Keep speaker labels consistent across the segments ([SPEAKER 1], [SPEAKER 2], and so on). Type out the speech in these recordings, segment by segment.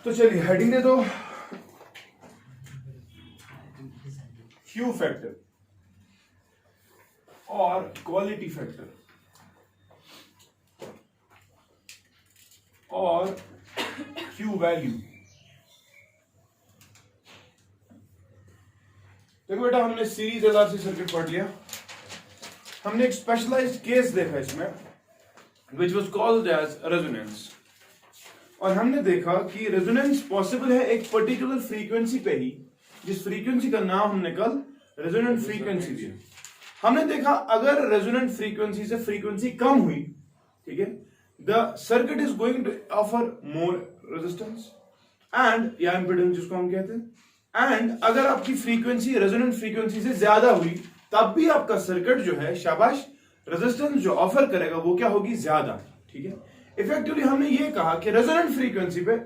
[SPEAKER 1] तो चलिए हेडिंग दे दो, Q फैक्टर और क्वालिटी फैक्टर और Q वैल्यू। देखो बेटा, हमने सीरीज एलआरसी सर्किट पढ़ लिया, हमने एक स्पेशलाइज्ड केस देखा इसमें which was called as resonance, और हमने देखा कि रेजोनेंस पॉसिबल है एक पर्टिकुलर फ्रीक्वेंसी पे ही, जिस फ्रीक्वेंसी का नाम हमने कल रेजोनेंट फ्रीक्वेंसी दिया। हमने देखा अगर रेजोनेंट फ्रीक्वेंसी से फ्रीक्वेंसी कम हुई, ठीक है, the circuit is going to offer more resistance and या इंपेडेंस जिसको हम कहते हैं, एंड अगर आपकी फ्रीक्वेंसी रेजोनेंट फ्रीक्वेंसी से ज्यादा हुई तब भी आपका सर्किट जो है शाबाश रेजिस्टेंस जो ऑफर करेगा वो क्या होगी, ज्यादा। ठीक है, इफेक्टिवली हमने ये कहा कि रेजोनेंट फ्रीक्वेंसी पे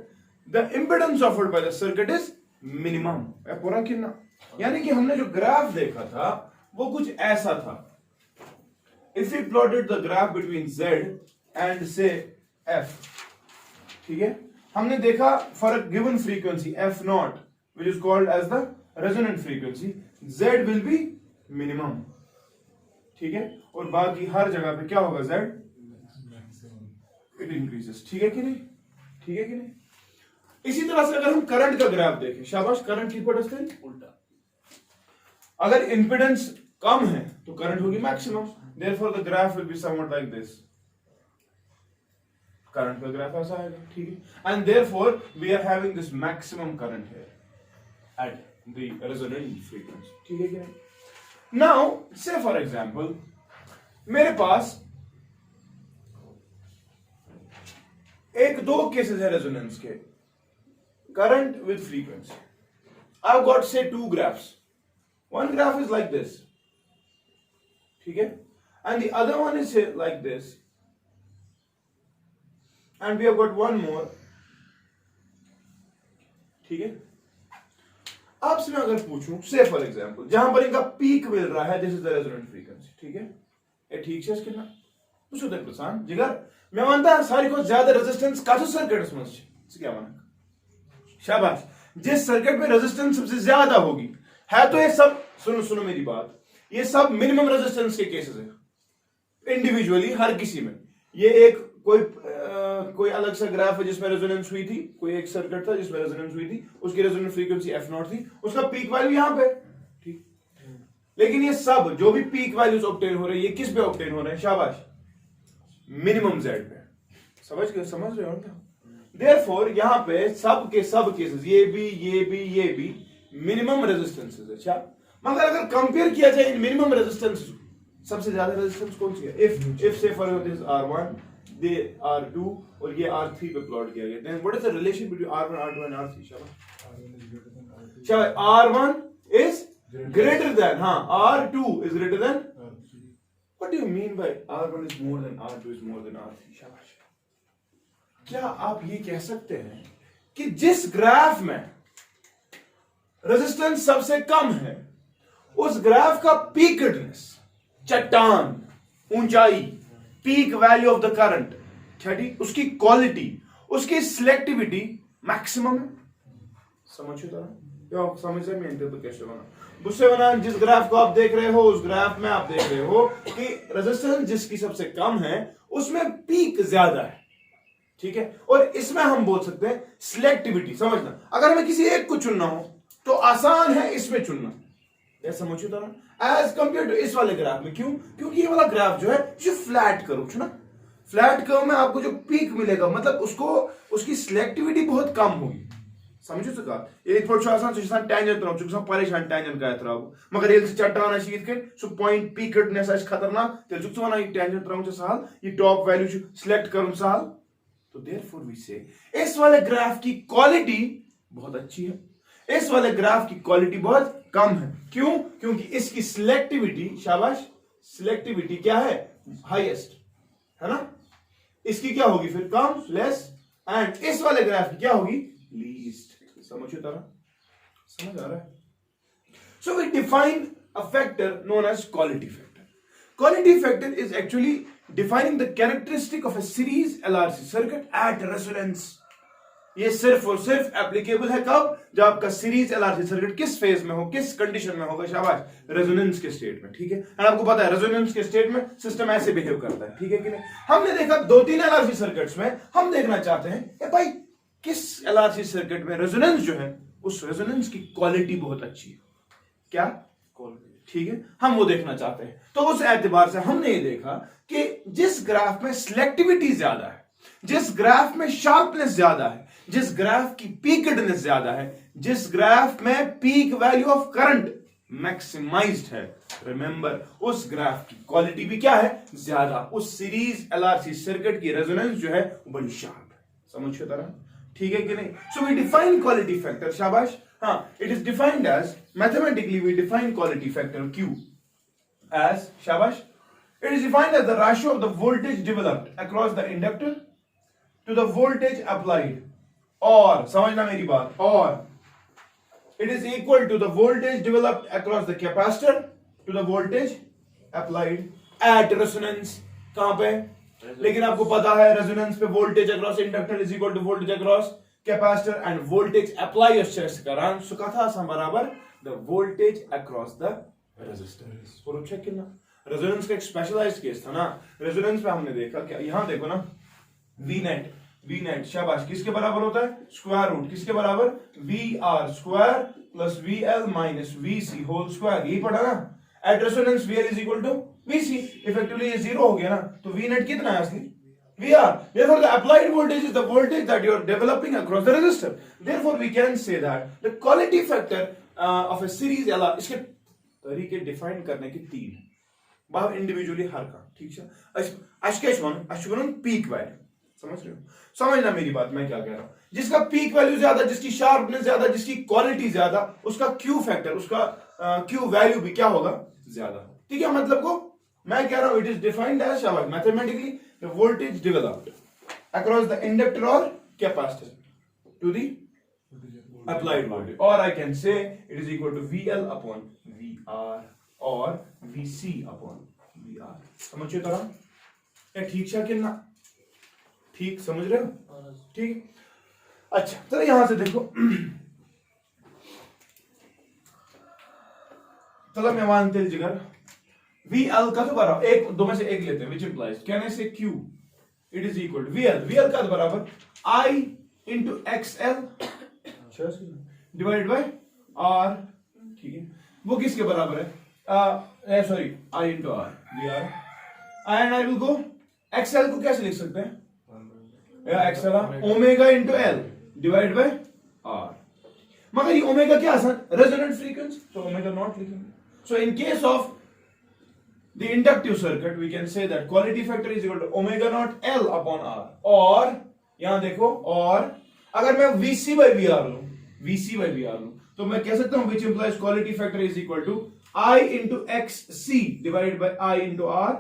[SPEAKER 1] the impedance offered by the circuit is minimum. पूरा कितना, यानी कि हमने जो ग्राफ देखा था वो कुछ ऐसा था। If we plotted the graph between Z and से F, ठीक है, हमने देखा for a given frequency F0 which is called as the resonant frequency, Z will be minimum, ठीक है, और बाकी हर जगह पे क्या होगा, Z it increases। ठीक है कि नहीं, ठीक है कि नहीं। इसी तरह से अगर हम करंट का ग्राफ देखें, शाबाश, करंट की पड़ोस उल्टा, अगर इंपेडेंस कम है तो करंट होगी maximum, therefore the graph will be something like this, current का ग्राफ ऐसा आएगा। ठीक है, and therefore we are having this maximum current here at the resonant frequency। ठीक है क्या? Now say for example मेरे पास एक दो केसेस है रेजोनेंस के, current with frequency. I've got say two graphs, one graph is like this, ठीक है, and the other one is say like this, and we have got one more, ठीक है। आपसे मैं अगर पूछूं से फॉर एग्जांपल जहां पर इनका पीक मिल रहा है, this is the resonant frequency, ठीक है, ये ठीक है कितना पूछो देख प्रशांत जिगर, मैं मानता है सारी को ज्यादा रेजिस्टेंस का जो सर्किट समझ से क्या माना, शाबाश, जिस सर्किट में रेजिस्टेंस सबसे ज्यादा होगी है, तो ये सब सुनो मेरी बात, ये सब मिनिमम रेजिस्टेंस के केसेस है इंडिविजुअली हर किसी में। ये एक कोई अलग सा ग्राफ है जिसमें रेजोनेंस हुई थी, कोई एक सर्किट था जिसमें रेजोनेंस हुई थी, उसकी रेजोनेंस फ्रीक्वेंसी F0 थी, उसका पीक वैल्यू यहां पे, ठीक, लेकिन ये सब जो भी पीक वैल्यूज ऑब्टेन हो रहे हैं ये किस पे ऑब्टेन हो रहे हैं, शाबाश, मिनिमम Z पे। समझ रहे हो ना? देयरफॉर यहां पे सब के सब केसेस, ये भी मिनिमम रेजिस्टेंसेस है। अच्छा, मगर अगर कंपेयर किया जाए इन मिनिमम रेजिस्टेंस, सबसे ज्यादा रेजिस्टेंस कौन सी है? इफ से for this R1, they R2 और ये R3 पे प्लॉट किया गया, then what is the relation between R1, R2 and R3? शाबाश, R1 is greater than, हाँ, R2 is greater than, what do you mean by R1 is more than R2 is more than R3? शाबाश, क्या आप ये कह सकते हैं कि जिस ग्राफ में रेजिस्टेंस सबसे कम है उस ग्राफ का पीकनेस, चट्टान, ऊंचाई, peak value of the current, ठीक, उसकी क्वालिटी, उसकी सिलेक्टिविटी मैक्सिमम है? समझो तो समझ रहे हैं तो कैसे बना, उससे बना जिस ग्राफ को आप देख रहे हो उस ग्राफ में आप देख रहे हो कि रेजिस्टेंस जिसकी सबसे कम है उसमें पीक ज्यादा है, ठीक है, और इसमें हम बोल सकते हैं सिलेक्टिविटी। समझना, अगर हमें किसी एक को चुनना हो तो आसान है इसमें चुनना, समझो तो एज कंपेयर टू इस वाले ग्राफ में। क्यों? क्योंकि ये वाला ग्राफ जो है जो फ्लैट कर्व है ना, फ्लैट कर्व में आपको जो पीक मिलेगा मतलब उसकी सिलेक्टिविटी बहुत कम होगी। समझो तो का ये थोड़ा आसान से टेंजेंट तरफ जो परेशान टेंजेंट का तरफ, मगर ये चट्टान शीत के सो पॉइंट पीकनेस खतरनाक तेल जो वन ये टेंजेंट तरफ सहल, ये टॉप वैल्यू सिलेक्ट कर सहल, तो देयरफॉर वी से इस वाले ग्राफ की क्वालिटी बहुत अच्छी है, इस वाले ग्राफ की क्वालिटी बहुत कम है। क्यों? क्योंकि इसकी सिलेक्टिविटी, शाबाश, सिलेक्टिविटी क्या है, हाईएस्ट है ना, इसकी क्या होगी फिर कम, लेस, एंड इस वाले ग्राफ की क्या होगी, लीस्ट। समझो तरह, समझ आ रहा है? So we define a factor known as quality factor. Quality factor is actually defining the characteristic of a series LRC circuit at resonance. ये सिर्फ और सिर्फ एप्लीकेबल है कब, जब आपका सीरीज एलआरसी सर्किट किस फेज में हो, किस कंडीशन में होगा, शाबाश, रेजोनेंस के स्टेट में, ठीक है। एंड आपको पता है रेजोनेंस के स्टेट में सिस्टम ऐसे बिहेव करता है, ठीक है कि नहीं। हमने देखा 2-3 एलआरसी सर्किट्स में, हम देखना चाहते हैं भाई किस एलआरसी सर्किट में रेजोनेंस जो है उस रेजोनेंस की क्वालिटी बहुत अच्छी है, क्या, ठीक है, हम वो देखना चाहते हैं। तो उस एतबार से हमने ये देखा कि जिस ग्राफ में सिलेक्टिविटी ज्यादा है, जिस ग्राफ में शार्पनेस ज्यादा है, जिस ग्राफ की पीकडनेस ज्यादा है, जिस ग्राफ में peak value of current maximised है, रिमेंबर उस ग्राफ की क्वालिटी भी क्या है, ज्यादा। उस सीरीज एलआरसी सर्किट की रेजोनेंस जो है वो बड़ी शार्प है, समझ के तरह, ठीक है कि नहीं। So we define quality factor, शाबाश, हाँ, it is defined as, mathematically we define quality factor Q as, शाबाश, it is defined as the ratio of the voltage developed across the inductor to the voltage applied, और समझना मेरी बात, और it is equal to the voltage developed across the capacitor to the voltage applied at resonance, कहां पे, लेकिन आपको पता है रेजोनेंस पे voltage across inductor is equal to voltage across capacitor and voltage apply करा सुखा था बराबर the voltage across the resistor. और चेक करना, रेजोनेंस का एक स्पेशलाइज्ड केस था ना, रेजोनेंस पे हमने देखा क्या, यहां देखो ना, वी नेट शाबाश किसके बराबर होता है, स्क्वायर रूट किसके बराबर, V R square plus V L minus V C whole square, यही पढ़ा ना। At resonance V L is equal to V C, effectively ये जीरो हो गया ना, तो वी नेट कितना है असली, V R, therefore the applied voltage is the voltage that you are developing across the resistor, therefore we can say that the quality factor of a series LR, इसके तरीके define करने के 3 बाब individually हर का, ठीक है। अशकेशवन पीक वैल्यू, समझ रहे हो, समझना मेरी बात मैं क्या कह रहा हूं, जिसका पीक वैल्यू ज्यादा, जिसकी शार्पनेस ज्यादा, जिसकी क्वालिटी ज्यादा, उसका क्यू फैक्टर, उसका क्यू वैल्यू भी क्या होगा, ज्यादा, ठीक है। मतलब को मैं कह रहा हूं इट इज डिफाइंड एज शाबाश mathematically the voltage developed across the inductor और capacitor to the applied voltage, or I can say it is equal to VL upon VR or VC upon VR, समझिए तरह ये ठीक है कि ना, ठीक समझ रहे हो, ठीक। अच्छा चलो यहां से देखो, चलो मैं मानते हैं जिगर VL का तो बराबर एक दो में से एक लेते हैं, which implies can I say Q it is equal to VL का तो बराबर I into XL divide by R, ठीक है, वो किसके बराबर है, sorry I into R V R, and I will go XL को कैसे लिख सकते हैं, XL omega into L divide by R, मगर ये ओमेगा क्या आसान, रेजोनेंट फ्रीक्वेंसी, तो ओमेगा नॉट लिखेंगे। So in case of the inductive circuit we can say that quality factor is equal to omega naught L upon R, और यहां देखो, और अगर मैं VC by VR लूं, VC by VR लूं, तो मैं कह सकता हूं which implies quality factor is equal to I into XC divided by I into R,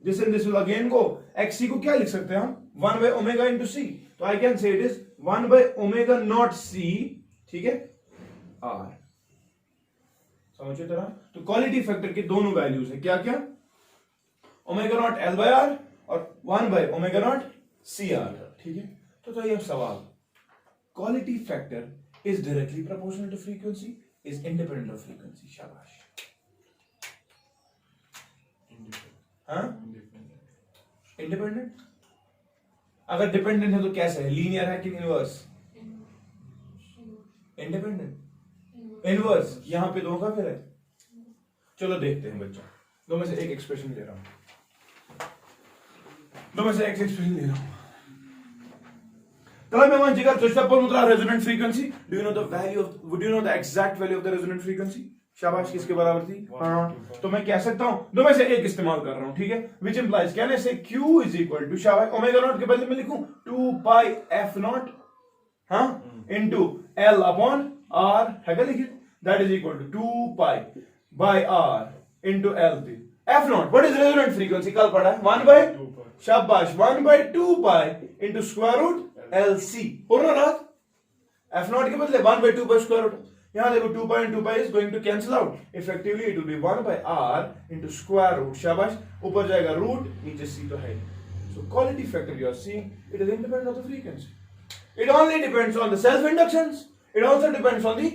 [SPEAKER 1] this and this will again go, XC को क्या लिख सकते हैं हम, 1 by omega into C, तो I can say it is 1 by omega naught C, ठीक है, R, समझिए तरह। तो क्वालिटी फैक्टर के दोनों वैल्यूज है, क्या क्या, omega naught L by R और 1 by ओमेगा नॉट CR, ठीक है। तो ये सवाल, quality factor is directly proportional to frequency, is independent of frequency, शाबाश, हाँ इंडिपेंडेंट, अगर डिपेंडेंट है तो कैसे है, लीनियर है कि इनवर्स, इंडिपेंडेंट, इनवर्स, यहां पे दो का फिर है। चलो देखते हैं बच्चों, दो में से एक एक्सप्रेशन ले रहा हूं, दो में से एक एक्सप्रेशन ले रहा हूं। चलो मैं मान जिगर तुझसे पर मुद्रा resonant frequency, do you know the value of, would you know the exact value of the resonant frequency, शाबाश, किसके बराबर थी, हाँ, तो मैं कह सकता हूं दो में से एक इस्तेमाल कर रहा हूं, ठीक है, which implies कैन आई से Q is equal to, शाबाश, ओमेगा नॉट के बदले में लिखूं 2 pi f नॉट, हाँ, into L upon R, है क्या लिखिए, that is equal to 2 pi by R into L पे f not, what is resonant frequency, कल पढ़ा है, 1 by 2 pi, शाबाश, 1 by 2 pi into square root LC, हो ना रात, f नॉट के बदले 1 by 2 by square root, यहां देखो 2 pi and 2 pi is going to cancel out, effectively it will be 1 by R into square root, शाबाश, ऊपर जाएगा root, नीचे C तो है, so quality factor you are seeing, it is independent of the frequency, It only depends on the self-inductance. It also depends on the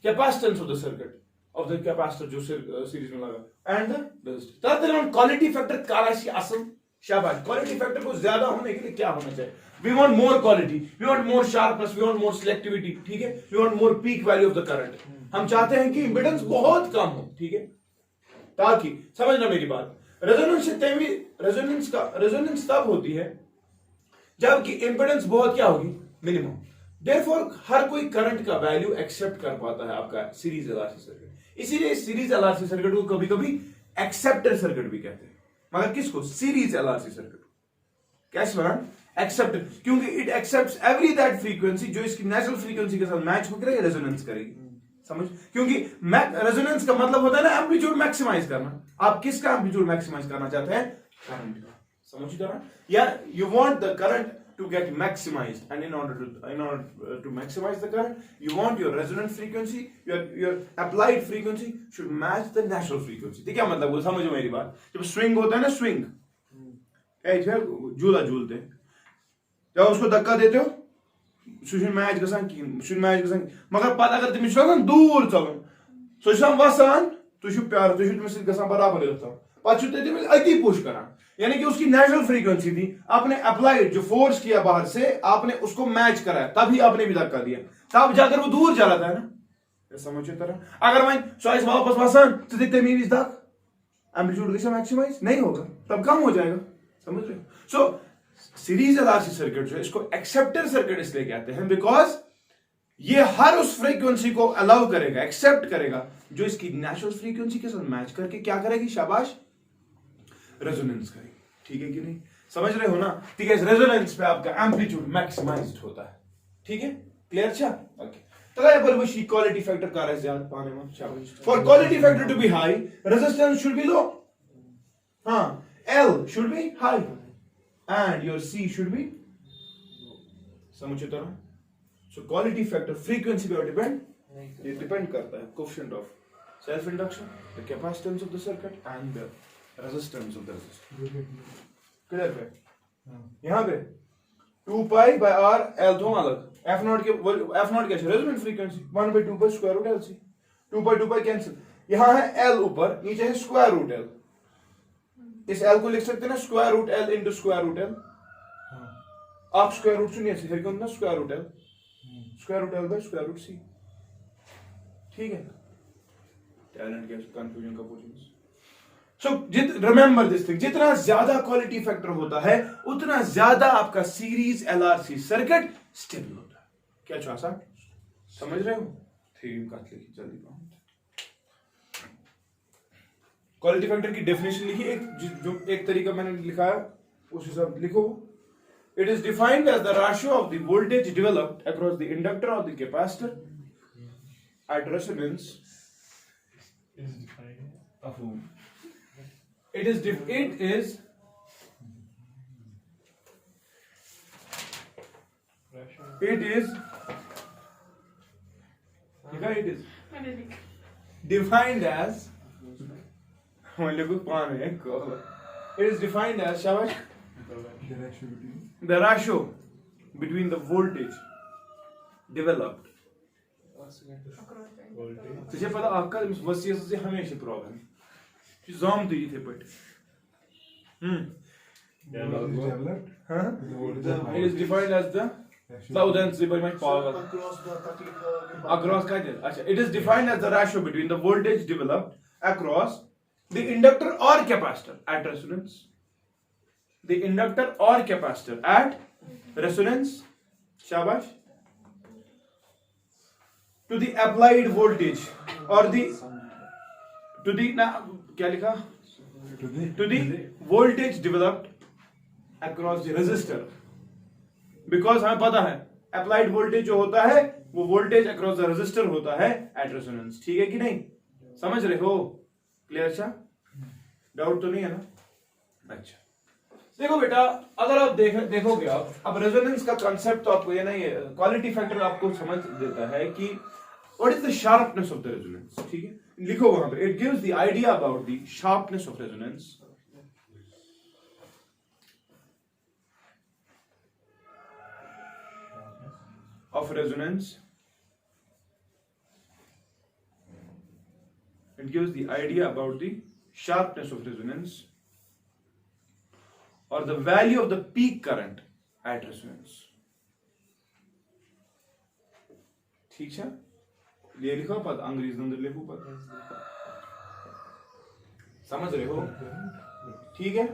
[SPEAKER 1] capacitance of the circuit, of the capacitor जो series में लगा, and the resistor. तब quality factor कालाशी Assam शाबाश. Quality factor को ज्यादा होने के लिए क्या होना चाहिए? We want more quality, we want more sharpness, we want more selectivity. ठीक है? We want more peak value of the current. हम चाहते हैं कि impedance बहुत कम हो. ठीक है? ताकि समझना मेरी बात. रेजोनेंस तब होती है जबकि इंपेडेंस बहुत क्या होगी, मिनिमम. देयरफॉर हर कोई करंट का वैल्यू एक्सेप्ट कर पाता है आपका सीरीज एलआरसी सर्किट. इसीलिए सीरीज एलआरसी सर्किट को कभी कभी एक्सेप्टर सर्किट भी कहते हैं. मगर किसको? Series LRC circuit. कैसे बना? एक्सेप्टर, क्योंकि it accepts every that frequency जो इसकी नेचुरल फ्रीक्वेंसी के साथ मैच होकर ये रेजोनेंस करेगी. समझ? क्योंकि रेजोनेंस का मतलब होता है ना एम्पलीट्यूड मैक्सिमाइज करना. आप किसका एम्पलीट्यूड मैक्सिमाइज करना चाहते हैं? करंट का. समझ रहा? या you want the current to get maximized, and in order to maximize the current, you want your resonant frequency, your applied frequency should match the natural frequency. ठीक है? मतलब वो समझो मेरी बात. जब स्विंग होता है ना, स्विंग ऐसे झूला झूलते हैं, जब उसको धक्का देते हो सुन मैच गसान मगर पता अगर तुम चलान दूर चलन सो वसान तुम प्यार तुम गसान बराबर पे अति पुश करान. यानी कि उसकी नेचुरल फ्रीक्वेंसी थी, आपने अप्लाइड जो फोर्स किया बाहर से, आपने उसको मैच कराया, तभी आपने भी धक्का दिया, तब जाकर वो दूर चला था ना. समझो तरह अगर मैं चॉइस वापस वसान तो देखते मीन इज तक एम्पलीट्यूड कैसे मैक्सिमाइज नहीं होगा, तब कम हो जाएगा. समझ रहे हो? सो सीरीज एलआरसी सर्किट जो है इसको एक्सेप्टर सर्किट इसलिए कहते हैं बिकॉज ये हर उस फ्रीक्वेंसी को अलाउ करेगा, एक्सेप्ट करेगा जो इसकी नेचुरल फ्रीक्वेंसी के साथ मैच करके क्या करेगी? शाबाश, रेजोनेंस करेगी. ठीक है कि नहीं? समझ रहे हो ना? ठीक है, रेजोनेंस पे आपका एम्पलीट्यूड मैक्सिमाइज्ड होता है. ठीक है, क्लियर? अच्छा, ओके. तगड़ा पर वही क्वालिटी फैक्टर का है ज्यादा पाने में. शाबाश. For quality factor to be high, resistance should be low. हां, L should be high and your C should be. समझे तो ना? So quality factor frequency पे डिपेंड, ये डिपेंड करता है coefficient of self induction, the capacitance of the circuit and the resistance of the resistor. Clear पे? यहाँ पे 2 pi by R L तो अलग. F0 क्या है? Resonant frequency 1/2 pi square root L C. 2 pi cancel. यहाँ है L ऊपर, नीचे है स्क्वायर रूट L. इस L को लिख सकते हैं ना square root L into square root L. आप स्क्वायर रूट सुनिए फिर कौन ना square root L by square root C. ठीक है? टैलेंट क्या कंफ्यूजन का पूछेंगे. सो रिमेंबर दिस थिंग, जितना ज्यादा क्वालिटी फैक्टर होता है उतना ज्यादा आपका सीरीज एलआरसी सर्किट स्टेबल होता है. क्या चाहता समझ रहे हो? थीम का लिखी जल्दी पाऊं. क्वालिटी फैक्टर की डेफिनेशन लिखी, जो एक तरीका मैंने लिखा है उस हिसाब लिखो. It is defined as the ratio of the voltage developed across the inductor और the capacitor at resonance. It is defined as shabash the ratio between the voltage developed. तुझे पता आपका वसीयत से हमेशा प्रॉब्लम जाम तो ये थे पट. It is defined as the power across it is defined as the ratio between the voltage developed across the inductor or capacitor at resonance. The inductor or capacitor at resonance, shabash, to the applied voltage or to the voltage developed across the resistor. Because हमें पता है applied voltage जो होता है वो voltage across the resistor होता है at resonance. ठीक है कि नहीं? समझ रहे हो? क्लियर? अच्छा, डाउट तो नहीं है ना? अच्छा, देखो बेटा, अगर आप देखोगे आप अब रेजोनेंस का कांसेप्ट तो आपको ये नहीं है, क्वालिटी फैक्टर आपको समझ देता है कि what is the sharpness of the resonance. ठीक है, लिखो वहां पे. It gives the idea about the sharpness of resonance. of resonance. It gives the idea about the sharpness of resonance or the value of the peak current at resonance. ठीक है, ये लिखा पद अंग्रेजी अंदर लिखो पद, समझ रहे हो? ठीक है,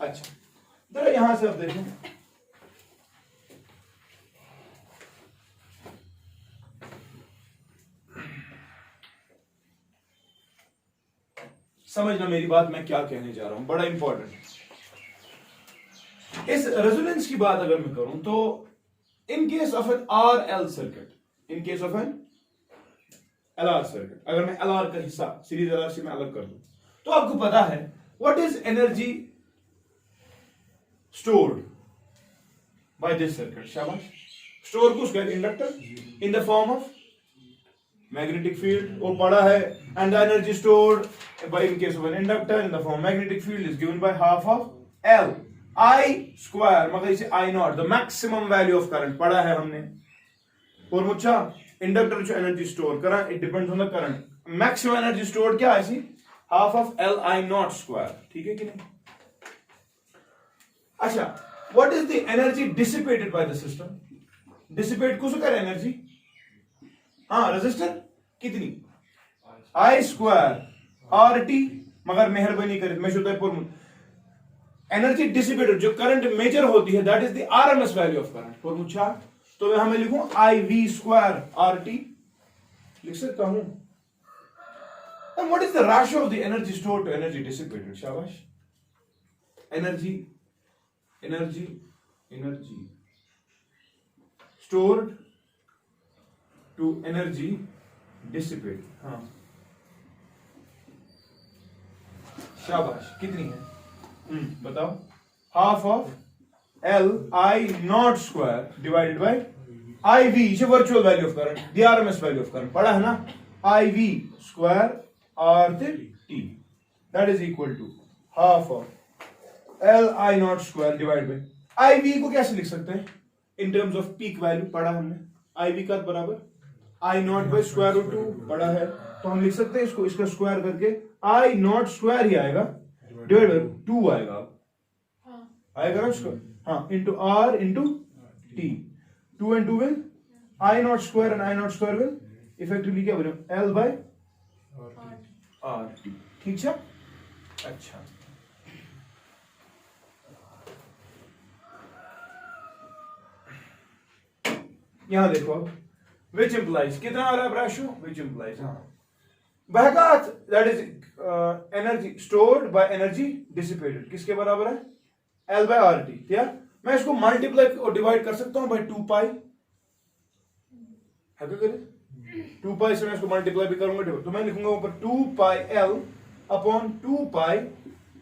[SPEAKER 1] अच्छा जरा यहां से अब देखो, समझना मेरी बात, मैं क्या कहने जा रहा हूं, बड़ा इंपॉर्टेंट। इस रेजोनेंस की बात अगर मैं करूं तो in case of an R L circuit, in case of an L R circuit, अगर मैं एल आर का हिस्सा सीरीज एल आर से मैं अलग कर दूं तो आपको पता है what is energy stored by this circuit. शाबाश, स्टोर को उसका inductor in the form of magnetic field, वो पड़ा है, and the energy stored by in case of an inductor in the form magnetic field is given by half of L I square, मगर इसे I naught, the maximum value of current पढ़ा है हमने। और मुझे इंडक्टर जो energy store करा, it depends on the current, maximum energy stored क्या है इसी half of L I naught square, ठीक है कि नहीं? अच्छा, what is the energy dissipated by the system? dissipate कुछ कर एनर्जी, हाँ रेजिस्टर कितनी I square आर टी, मगर मेहरबानी करें मैं शुद्ध एनर्जी डिसिपेटेड जो करंट मेजर होती है that is the RMS value of current for मुझा, तो मैं हमें लिखूं I V square R T, लिख सकता हूं। And what is the ratio of the energy stored to energy dissipated? शाबाश, energy energy energy stored to energy dissipated, हाँ शाबाश, कितनी है? बताओ, half of L I not square divided by I V, ये virtual value of current, the RMS value of current पढ़ा है ना, I V square R T, that is equal to half of L I not square divide by I V को कैसे लिख सकते हैं in terms of peak value, पढ़ा हमने, आई वी का बराबर I not by square root 2 पढ़ा है, तो हम लिख सकते हैं इसको, इसका स्क्वायर करके आई नॉट स्क्वायर ही आएगा डिवाइड बाय 2 आएगा, आएगा ना स्क्वायर, हाँ, into R into T, 2 and 2 will I not square and I not square will effectively क्या बने एल बाय आर टी, ठीक है? अच्छा, यहां देखो which implies कितना आ रहा है रेशियो, which implies, हाँ बहकात that is energy stored by energy dissipated किसके बराबर है एल बाय आर टी, क्या मैं इसको मल्टीप्लाई और डिवाइड कर सकता हूं बाय 2 पाई, है क्या करें 2 पाई से मैं इसको मल्टीप्लाई भी करूंगा तो मैं लिखूंगा ऊपर 2 पाई एल अपॉन 2 पाई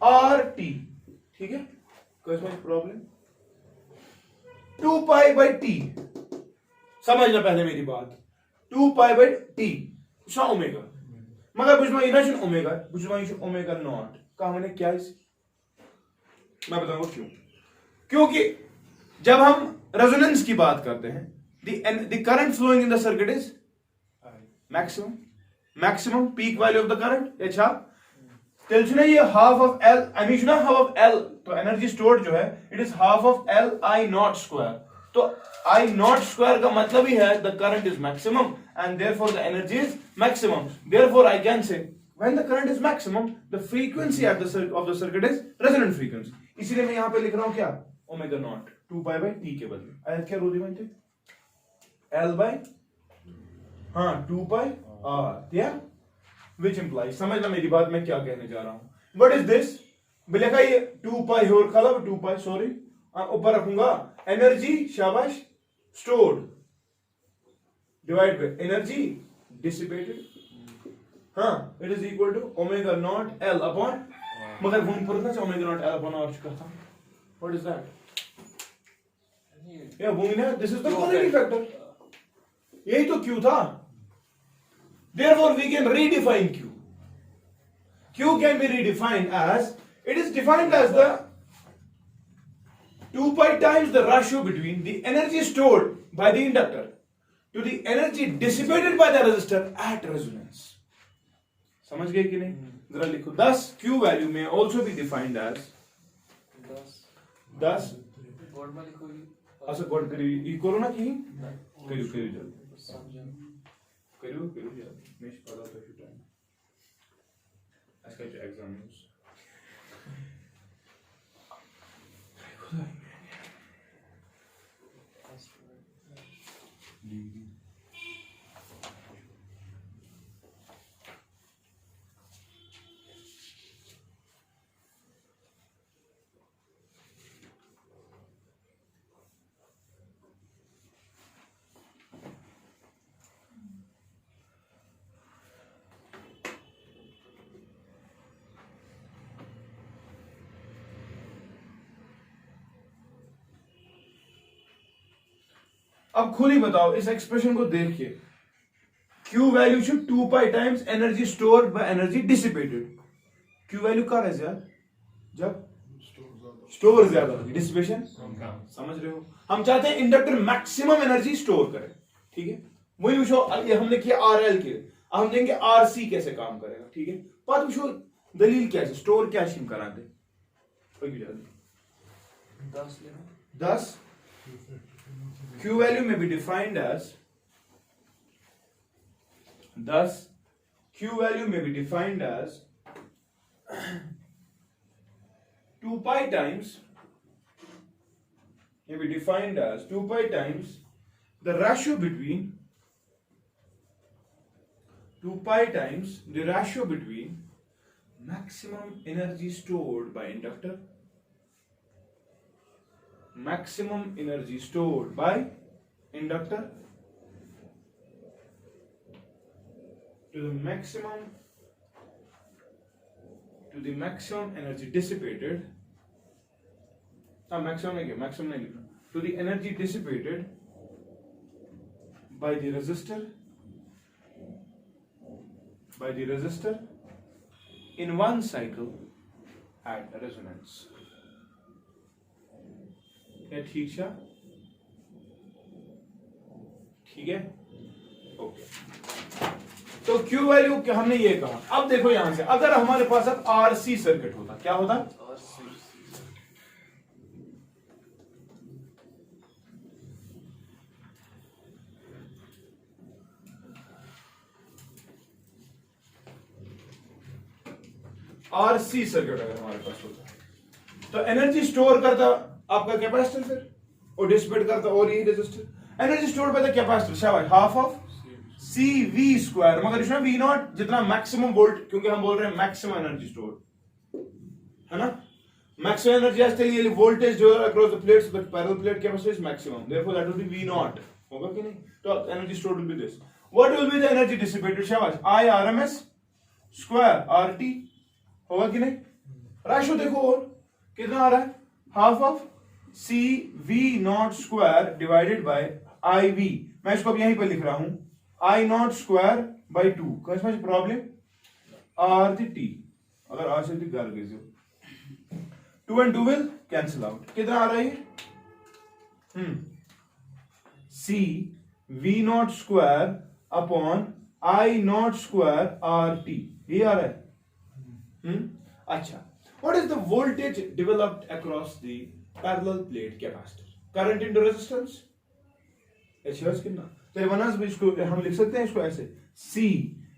[SPEAKER 1] आर टी, ठीक है? कोई इसमें प्रॉब्लम? 2 पाई बाय टी, समझना पहले मेरी बात, 2 पाई बाय टी सा ओमेगा, मगर बुझमा इनर्शन ओमेगा, बुझमा इनर्शन ओमेगा नॉट का हमने क्या इस, मैं बताऊंगा क्यों। क्योंकि जब हम रेजोनेंस की बात करते हैं the current flowing in the circuit is maximum, maximum peak value of the current, अच्छा तेल ये half of L, I mean half of L, तो एनर्जी स्टोर्ड जो है it is half of L I not square, तो I not square का मतलब ही है the current is maximum and therefore the energy is maximum, therefore I can say when the current is maximum the frequency at the of the circuit is resonant frequency, इसीलिए मैं यहां पे लिख रहा हूं क्या omega naught 2 pi by T के बदले आया क्या रूल बनते एल बाय, हाँ 2 पाई आर, या which implies, समझना मेरी बात मैं क्या कहने जा रहा हूं, what is this लिखा ये 2 पाई और खलब 2 पाई सॉरी ऊपर रखूंगा एनर्जी, शाबाश, stored divide by energy dissipated, हाँ it is equal to omega not L upon, मगर वहीं पर ना omega not L upon R चुका था, व्हाट इज दैट, या वहीं ना, this is the quality factor, यही तो क्यू था, therefore we can redefine q, q can be redefined as, it is defined as the 2 pi times the ratio between the energy stored by the inductor to the energy dissipated by the resistor at resonance. समझ गए कि नहीं? जरा लिखो. Thus Q value may also be defined as 10 अच्छा God करिए ये करो ना कि करियो जल्दी करियो जल्दी मैं पढ़ा तो टाइम आज का एग्जाम है. अब खुद ही बताओ इस एक्सप्रेशन को देखिए. Q value should 2 pi times energy stored by energy dissipated. Q value कहाँ है यार? जब स्टोर ज्यादा होगी, डिसिपेशन समझ रहे हो. हम चाहते हैं इंडक्टर मैक्सिमम एनर्जी स्टोर करे. ठीक है, वही पूछो. ये हमने किया RL के, अब हम देंगे RC कैसे काम करेगा. ठीक है, बात पूछो दलील क्या है, स्टोर क्या शिम कराते 10. Q value may be defined as 10. Q value may be defined as 2 pi times the ratio between 2 pi times the ratio between maximum energy stored by inductor, maximum energy stored by inductor to the maximum energy dissipated. maximum नहीं लिखना, to the energy dissipated by the resistor in one cycle at resonance. ठीक है, okay. तो Q value क्या हमने ये कहा. अब देखो यहां से अगर हमारे पास अब RC सर्किट होता, क्या होता? RC सर्किट अगर हमारे पास होता तो एनर्जी स्टोर करता आपका कैपेसिटर फिर और डिसिपेट करता और यही resistor. Energy store by the capacitor शाबाश हाफ ऑफ CV स्क्वायर. मगर इसमें V नॉट जितना मैक्सिमम वोल्ट, क्योंकि हम बोल रहे हैं मैक्सिमम एनर्जी स्टोर है ना. Maximum energy has tell you voltage across the plates, but parallel plate capacity is maximum, therefore that will be V naught. होगा कि नहीं? तो energy store will be this. What will be the energy dissipated? शाबाश I RMS square RT होगा कि नहीं. Ratio देखो और कितना आ रहा है, half of CV not square divided bye IV. मैं इसको अब यहीं पर लिख रहा हूं I नॉट स्क्वायर बाय 2. कसम प्रॉब्लम RT. अगर R से घर गए 2 and 2 will cancel out. कितना आ रहा है C V naught square upon I not square RT. ये आ रहा है. अच्छा, what is the voltage developed across the parallel plate capacitor? Current into resistance. H कितना तो वनस भी इसको हम लिख सकते हैं इसको ऐसे C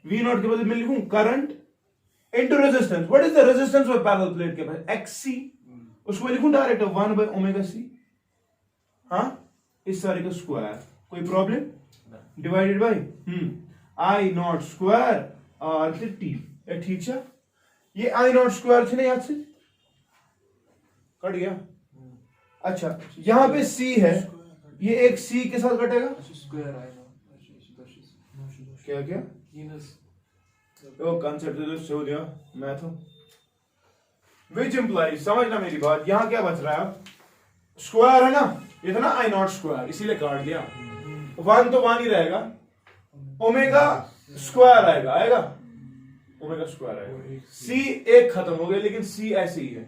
[SPEAKER 1] V नॉट के बदले में लिखूं current into resistance. What is the resistance of parallel plate capacitor? XC. उसको लिखूं डायरेक्ट 1 by ओमेगा C. हाँ, इस सारे का स्क्वायर. कोई problem? Divided by I not square RT. ठीक है, ये I नॉट स्क्वायर थे ना याद से कट गया. अच्छा, यहां पे C है, ये एक C के साथ कटेगा क्या क्या कंसेप्ट हो गया मैथ विच इंप्लाइज. समझना मेरी बात. यहां क्या बच रहा है, स्क्वायर है ना, ये था ना I नॉट स्क्वायर, इसीलिए काट दिया. 1 तो 1 ही रहेगा, ओमेगा स्क्वायर आएगा ओमेगा स्क्वायर आएगा. C एक खत्म हो गया लेकिन C ऐसे ही है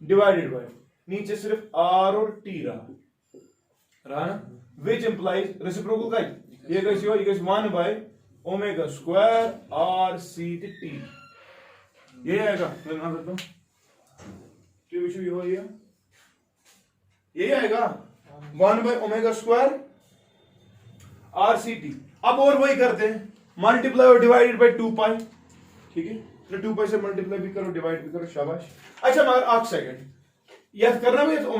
[SPEAKER 1] डिवाइडेड बाय नीचे सिर्फ आर और टी रहा ना, विच इंप्लाइज रेसिप्रोकल का ये गई 1 by omega square R C T, ये आएगा यही आएगा 1 by omega square R C T. अब और वही करते हैं, मल्टीप्लाई और डिवाइडेड बाय 2 पाई, ठीक है, तो 2 पाई से मल्टीप्लाई भी करो डिवाइड भी करो, शाबाश। अच्छा मगर 8 सेकंड यह करना भी है तो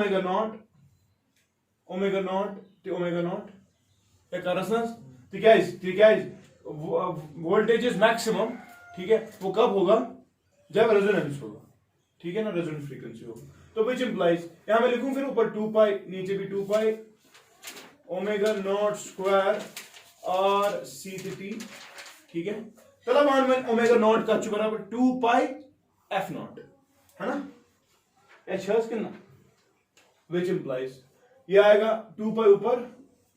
[SPEAKER 1] ओमेगा नॉट ते ओमेगा नॉट या करसनस तिकाज वोल्टेज इज मैक्सिमम, ठीक है, वो कब होगा जब रेजोनेंस होगा, ठीक है ना, रेजोनेंस फ्रीक्वेंसी होगा। तो विच इंप्लाइज यहां मैं लिखूं फिर ऊपर 2 पाई नीचे भी 2 pi omega not square R C T, ठीक है। चलो मान में ओमेगा नॉट का बराबर 2 पाई एफ नॉट है ना, एच हर्स कितना, विच इंप्लाइज ये आएगा 2 पाई ऊपर,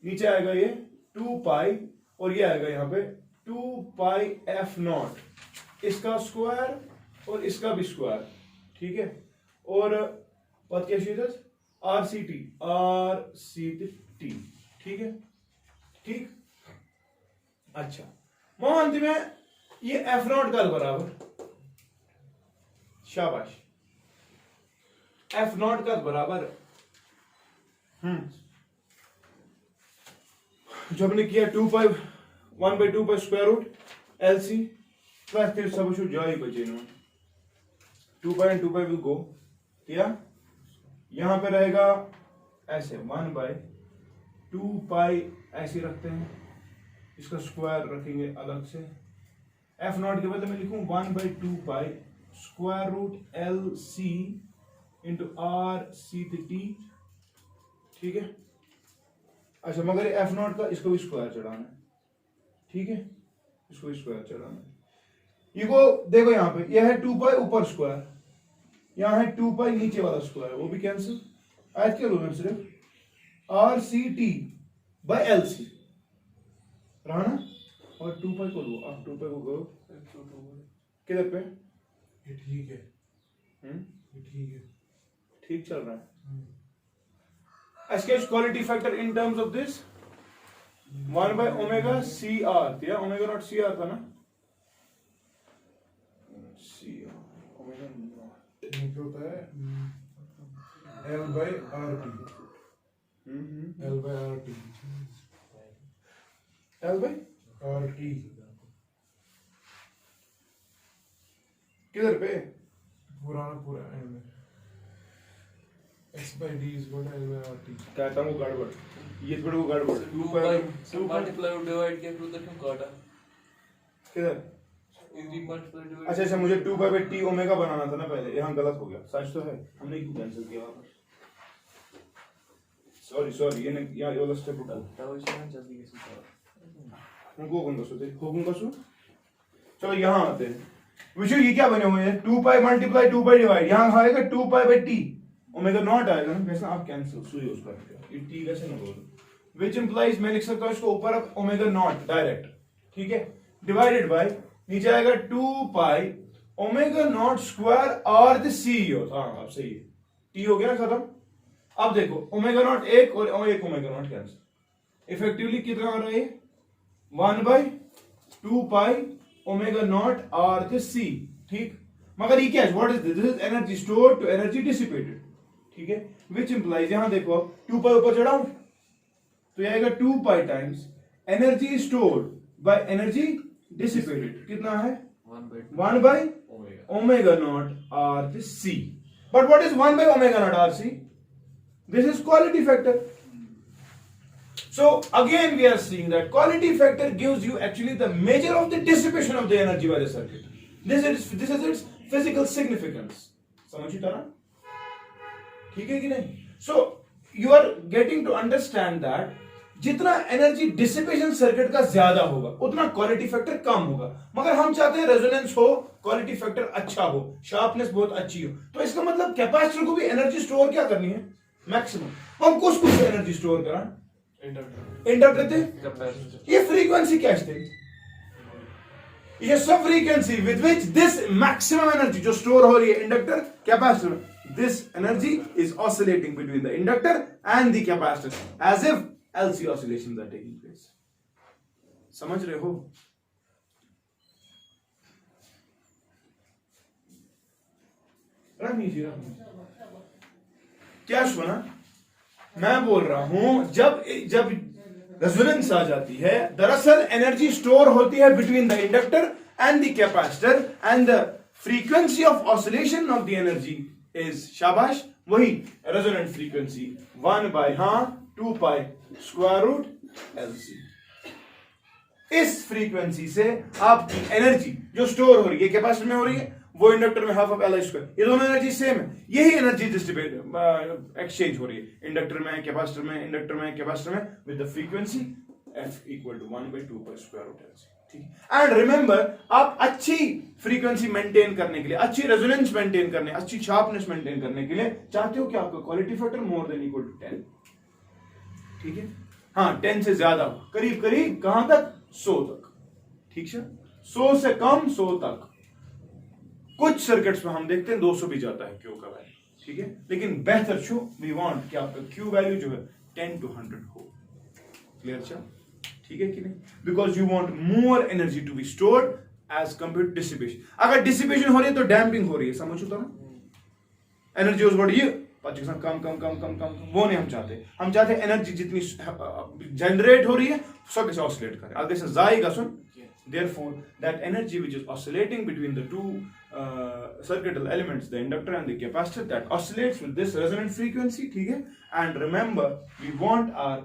[SPEAKER 1] नीचे आएगा ये 2 पाई और ये आएगा यहां पे 2 पाई एफ नॉट, इसका स्क्वायर और इसका भी स्क्वायर, ठीक है, और बात क्या शीर्ष आर सी टी, ठीक है, ठीक। अच्छा मोहन में ये एफ नॉट का बराबर, शाबाश, एफ नॉट का बराबर जो हमने किया 2 pi 1 by 2 pi square root L C plus फिर सब कुछ जाए बचे 2 पाई एंड 2 पाई विल गो, किया यहां पे रहेगा ऐसे 1 बाई 2 पाई ऐसे रखते हैं, इसका स्क्वायर रखेंगे अलग से, एफ नॉट के बदले में लिखूं 1 by 2 pi square root L C into R C T, ठीक है। अच्छा मगर एफ नॉट का इसको भी स्क्वायर चढ़ाना है, ठीक है, इसको भी स्क्वायर चढ़ाना है, ये को देखो यहां पे यह है 2 पाई ऊपर स्क्वायर, यहां है 2 पाई नीचे वाला स्क्वायर, वो भी कैंसिल, आज क्या लूं सिर्फ R C T by L C रहा ना, और 2 पाई को लो, आप 2 पाई को करो किधर पे,
[SPEAKER 2] ये ठीक है, ये ठीक है,
[SPEAKER 1] ठीक चल रहा है। Sketch quality factor in terms of this 1 by omega CR, या ओमेगा नॉट CR था ना, CR ओमेगा नॉट
[SPEAKER 2] ये होता है L by RT, L by RT,
[SPEAKER 1] L by
[SPEAKER 2] RT
[SPEAKER 1] किधर पे,
[SPEAKER 2] पूरा and x by d is equal to L by RT।
[SPEAKER 1] कहता हूँ गड़बड़, ये थोड़ी वो गड़बड़ 2
[SPEAKER 3] 2 मल्टीप्लाई और डिवाइड किया फिर क्यों काटा
[SPEAKER 1] किधर,
[SPEAKER 3] इजी मल्टीप्लाई डिवाइड।
[SPEAKER 1] अच्छा मुझे 2 पाई बाई टी ओमेगा बनाना था ना पहले, यहाँ गलत हो गया, सच तो है, हमने क्यों कैंसिल किया वापस, सॉरी ये यहाँ ये वाला स्टेप उठा
[SPEAKER 3] ताऊ इसमें जल्दी कैसे करा
[SPEAKER 1] होगुन का सु चलो यहाँ आते हैं, विशु ये क्या बने हुए हैं 2 पाई मल्टीप्लाई 2 पाई डिवाइड, यहाँ आएगा 2 pi by T omega naught आएगा ना, कैसे आप कैंसिल सुई उसका ये टी कैसे ना बोलो, विच इंप्लाइज मैं लिख सकता हूँ इसको ऊपर अब ओमेगा नॉट डायरेक्ट, ठीक है, डिवाइडेड बाय नीचे आएगा 2 pi omega not square R the C, हाँ अब सही है, टी हो गया खत्म। अब देखो ओमेगा नॉट एक और एक ओमेगा नॉट कैंसिल, इफेक्टिवली कितना आ रहा है 1 by 2 pi omega not R the C, ठीक, मगर ये क्या है, what is this, this is energy stored to energy dissipated, ठीक है, विच इंप्लाइज यहां देखो 2 पाई ऊपर चढ़ाऊं तो ये आएगा 2 pi times energy stored by energy dissipated, कितना है 1 by omega not R the C, but what is 1 by omega not R C, this is quality factor. So again we are seeing that quality factor gives you actually the measure of the dissipation of the energy by the circuit. This is its physical significance. समझी तरह, ठीक है कि नहीं? So you are getting to understand that जितना energy dissipation circuit का ज्यादा होगा उतना क्वालिटी फैक्टर कम होगा, मगर हम चाहते हैं रेजोनेंस हो, क्वालिटी फैक्टर अच्छा हो, शार्पनेस बहुत अच्छी हो, तो इसका मतलब कैपेसिटर को भी एनर्जी स्टोर क्या करनी है मैक्सिमम, हम कुछ एनर्जी स्टोर करा इंडक्टर थे, ये फ्रीक्वेंसी क्या है, ये सब frequency with which this maximum energy जो स्टोर हो रही है inductor capacitor, this energy is oscillating between the inductor and the capacitor as if LC oscillations are taking place. समझ रहे हो? क्या सुना? मैं बोल रहा हूं जब जब रेजोनेंस आ जाती है, दरअसल एनर्जी स्टोर होती है between the inductor and the capacitor and the frequency of oscillation of the energy is, शाबाश, वही resonant frequency 1/2 pi square root LC। इस फ्रीक्वेंसी से आपकी एनर्जी जो स्टोर हो रही है कैपेसिटर में हो रही है, वो इंडक्टर में हाफ ऑफ LI स्क्वायर, ये दोनों एनर्जी सेम है। यही एनर्जी एक्सचेंज हो रही है इंडक्टर में कैपेसिटर में, इंडक्टर में कैपेसिटर में, with the frequency F = 1/2 pi square root LC। ठीक है। एंड रिमेंबर, आप अच्छी फ्रीक्वेंसी मेंटेन करने के लिए, अच्छी रेजोनेंस मेंटेन करने, अच्छी शार्पनेस मेंटेन करने के लिए चाहते हो कि आपका quality factor more than equal to 10। ठीक है, हाँ 10 से ज्यादा, करीब करीब कहां तक? 100 तक। ठीक है, 100 से कम 100 तक। कुछ सर्किट्स में हम देखते हैं 200 भी जाता है क्यू का वैल्यू। ठीक है, लेकिन बेहतर शो वी वांट कि आपका क्यू वैल्यू जो है 10 to 100 हो। क्लियर चा? ठीक है कि नहीं? Because you want more energy to be stored as compare to dissipation. अगर डिसिपेशन हो रही है तो डैम्पिंग हो रही है, समझ होता ना? एनर्जी उस बढ़ी है, कम कम कम कम कम कम, वो नहीं हम चाहते। हम चाहते हैं एनर्जी जितनी जनरेट हो रही है सब इसे ऑसिलेट करे, आगे से जाएगा। सुन, therefore that energy which is oscillating between the two circuital elements, the inductor and the capacitor, that oscillates with this resonant frequency, ठीक है? And remember, we want our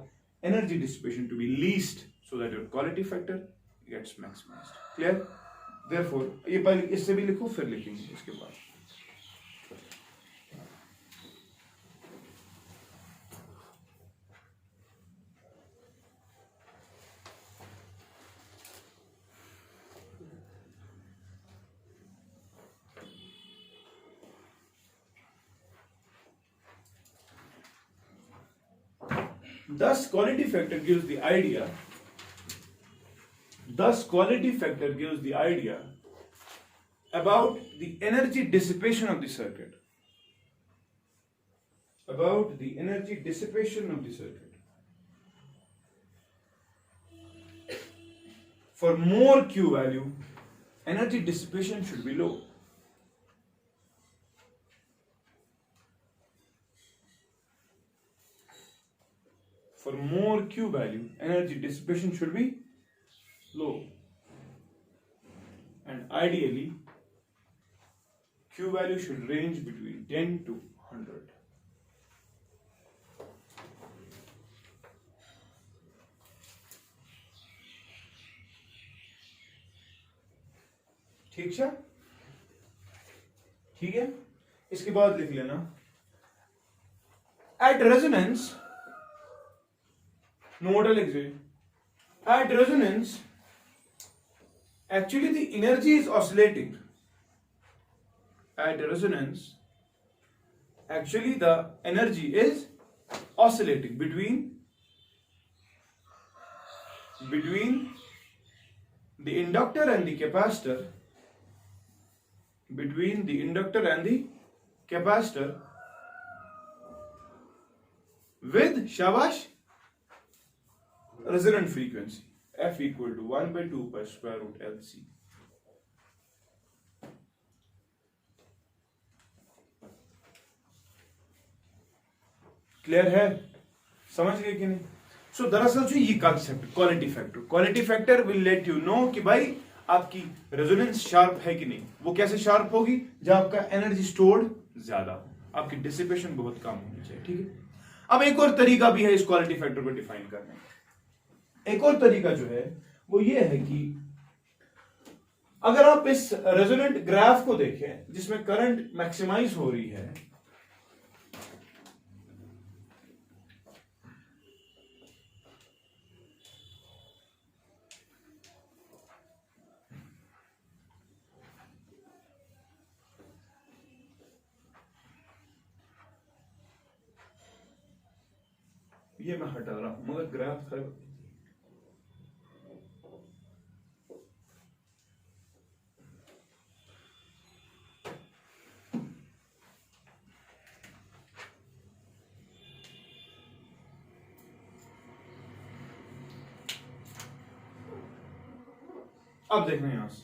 [SPEAKER 1] energy dissipation to be least so that your quality factor gets maximized. Clear? Therefore, ये पहले इससे भी लिखो, फिर लिखेंगे इसके बाद। Thus, quality factor gives the idea. Thus, quality factor gives the idea about the energy dissipation of the circuit. About the energy dissipation of the circuit. For more Q value, energy dissipation should be low. For more Q value, energy dissipation should be low. And ideally, Q value should range between 10 to 100. ठीक है? ठीक है? इसके बाद लिख लेना, at resonance, nodal exit. At resonance, actually the energy is oscillating. At resonance, actually the energy is oscillating between the inductor and the capacitor, between the inductor and the capacitor with, shabash, resonant frequency F = 1/2 pi square root LC। Clear है? समझ गए कि नहीं? So दरअसल जो ये concept quality factor will let you know कि भाई आपकी रेजोनेंस शार्प है कि नहीं। वो कैसे शार्प होगी? जब आपका एनर्जी स्टोर्ड ज्यादा हो, आपकी डिसिपेशन बहुत कम होनी चाहिए। ठीक है, अब एक और तरीका भी है इस क्वालिटी फैक्टर को डिफाइन करने का। एक और तरीका जो है वो ये है कि अगर आप इस रेजोनेंट ग्राफ को देखें जिसमें करंट मैक्सिमाइज हो रही है, ये मैं हटा रहा हूं मगर ग्राफ था। अब देखना यहां से,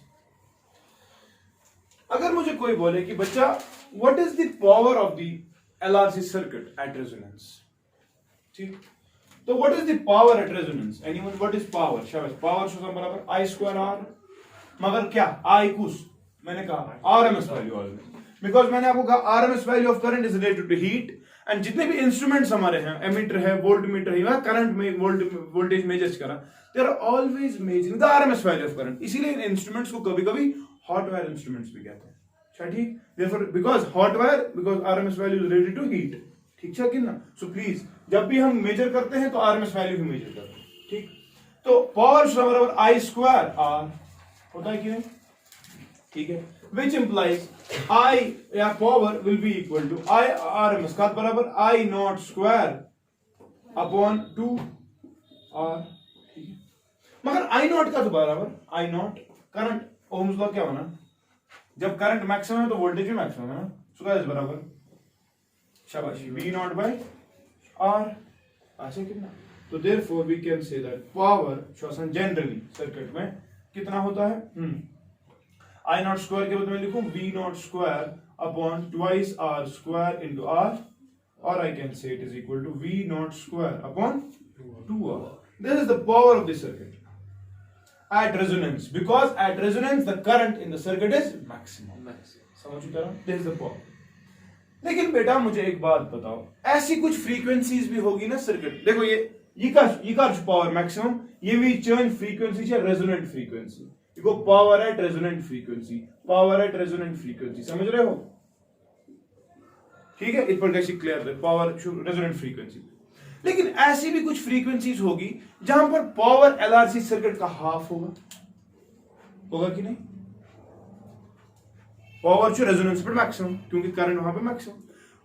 [SPEAKER 1] अगर मुझे कोई बोले कि बच्चा what is the power of the LRC circuit at resonance, ठीक, तो what is the power at resonance, anyone, what is power, शाबाश, पावर शो बराबर I स्क्वायर R, मगर क्या I कुछ मैंने कहा RMS वैल्यू ऑलवेज, बिकॉज मैंने आपको कहा RMS value of current is related to heat, and जितने भी इंस्ट्रूमेंट्स हमारे हैं, एमीटर है, वोल्टमीटर है, करंट में वोल्टेज मेजर्स करा, they are always measuring the RMS value of current, इसीलिए इन इंस्ट्रूमेंट्स को कभी कभी हॉट वायर इंस्ट्रूमेंट्स भी कहते हैं, अच्छा ठीक, therefore because hot wire, because RMS value is related to heat, ठीक है कि ना, सो प्लीज जब भी हम मेजर करते हैं तो RMS वैल्यू ही मेजर करते हैं, ठीक, तो पावर बराबर I स्क्वायर R होता है कि नहीं, ठीक है, which implies I या power will be equal to I RMS का बराबर I not square upon 2 R, ठीक है, मगर I नॉट का तो बराबर I not current, Ohm's law क्या होना, जब करंट मैक्सिमम है तो वोल्टेज भी मैक्सिमम है ना, सो दैट इज बराबर, शाबाश, V नॉट बाय R, ऐसे कितना, तो therefore we can say that power शोषण जनरली सर्किट में कितना होता है, I नॉट स्क्वायर के बदले में लिखूं V naught square upon twice R square into R, और I can say it is equal to V naught square upon 2R. This is the power of the circuit at resonance, because at resonance the current in the circuit is maximum. समझ उतरा? This is the power. लेकिन बेटा मुझे एक बात बताओ, ऐसी कुछ फ्रीक्वेंसीज भी होगी ना सर्किट, देखो ये का पावर मैक्सिमम, ये भी चर्न फ्रीक्वेंसी है, रेजोनेंट फ्रीक्वेंसी, देखो power at resonant frequency, power at resonant frequency, समझ रहे हो, ठीक है, इस पर कैसे क्लियर है, पावर रेजोनेंट फ्रीक्वेंसी, लेकिन ऐसी भी कुछ फ्रीक्वेंसीज होगी जहां पर पावर LRC सर्किट का हाफ होगा कि नहीं, पावर टू रेजोनेंस पर मैक्सिमम, क्योंकि करंट वहां पे मैक्सिमम,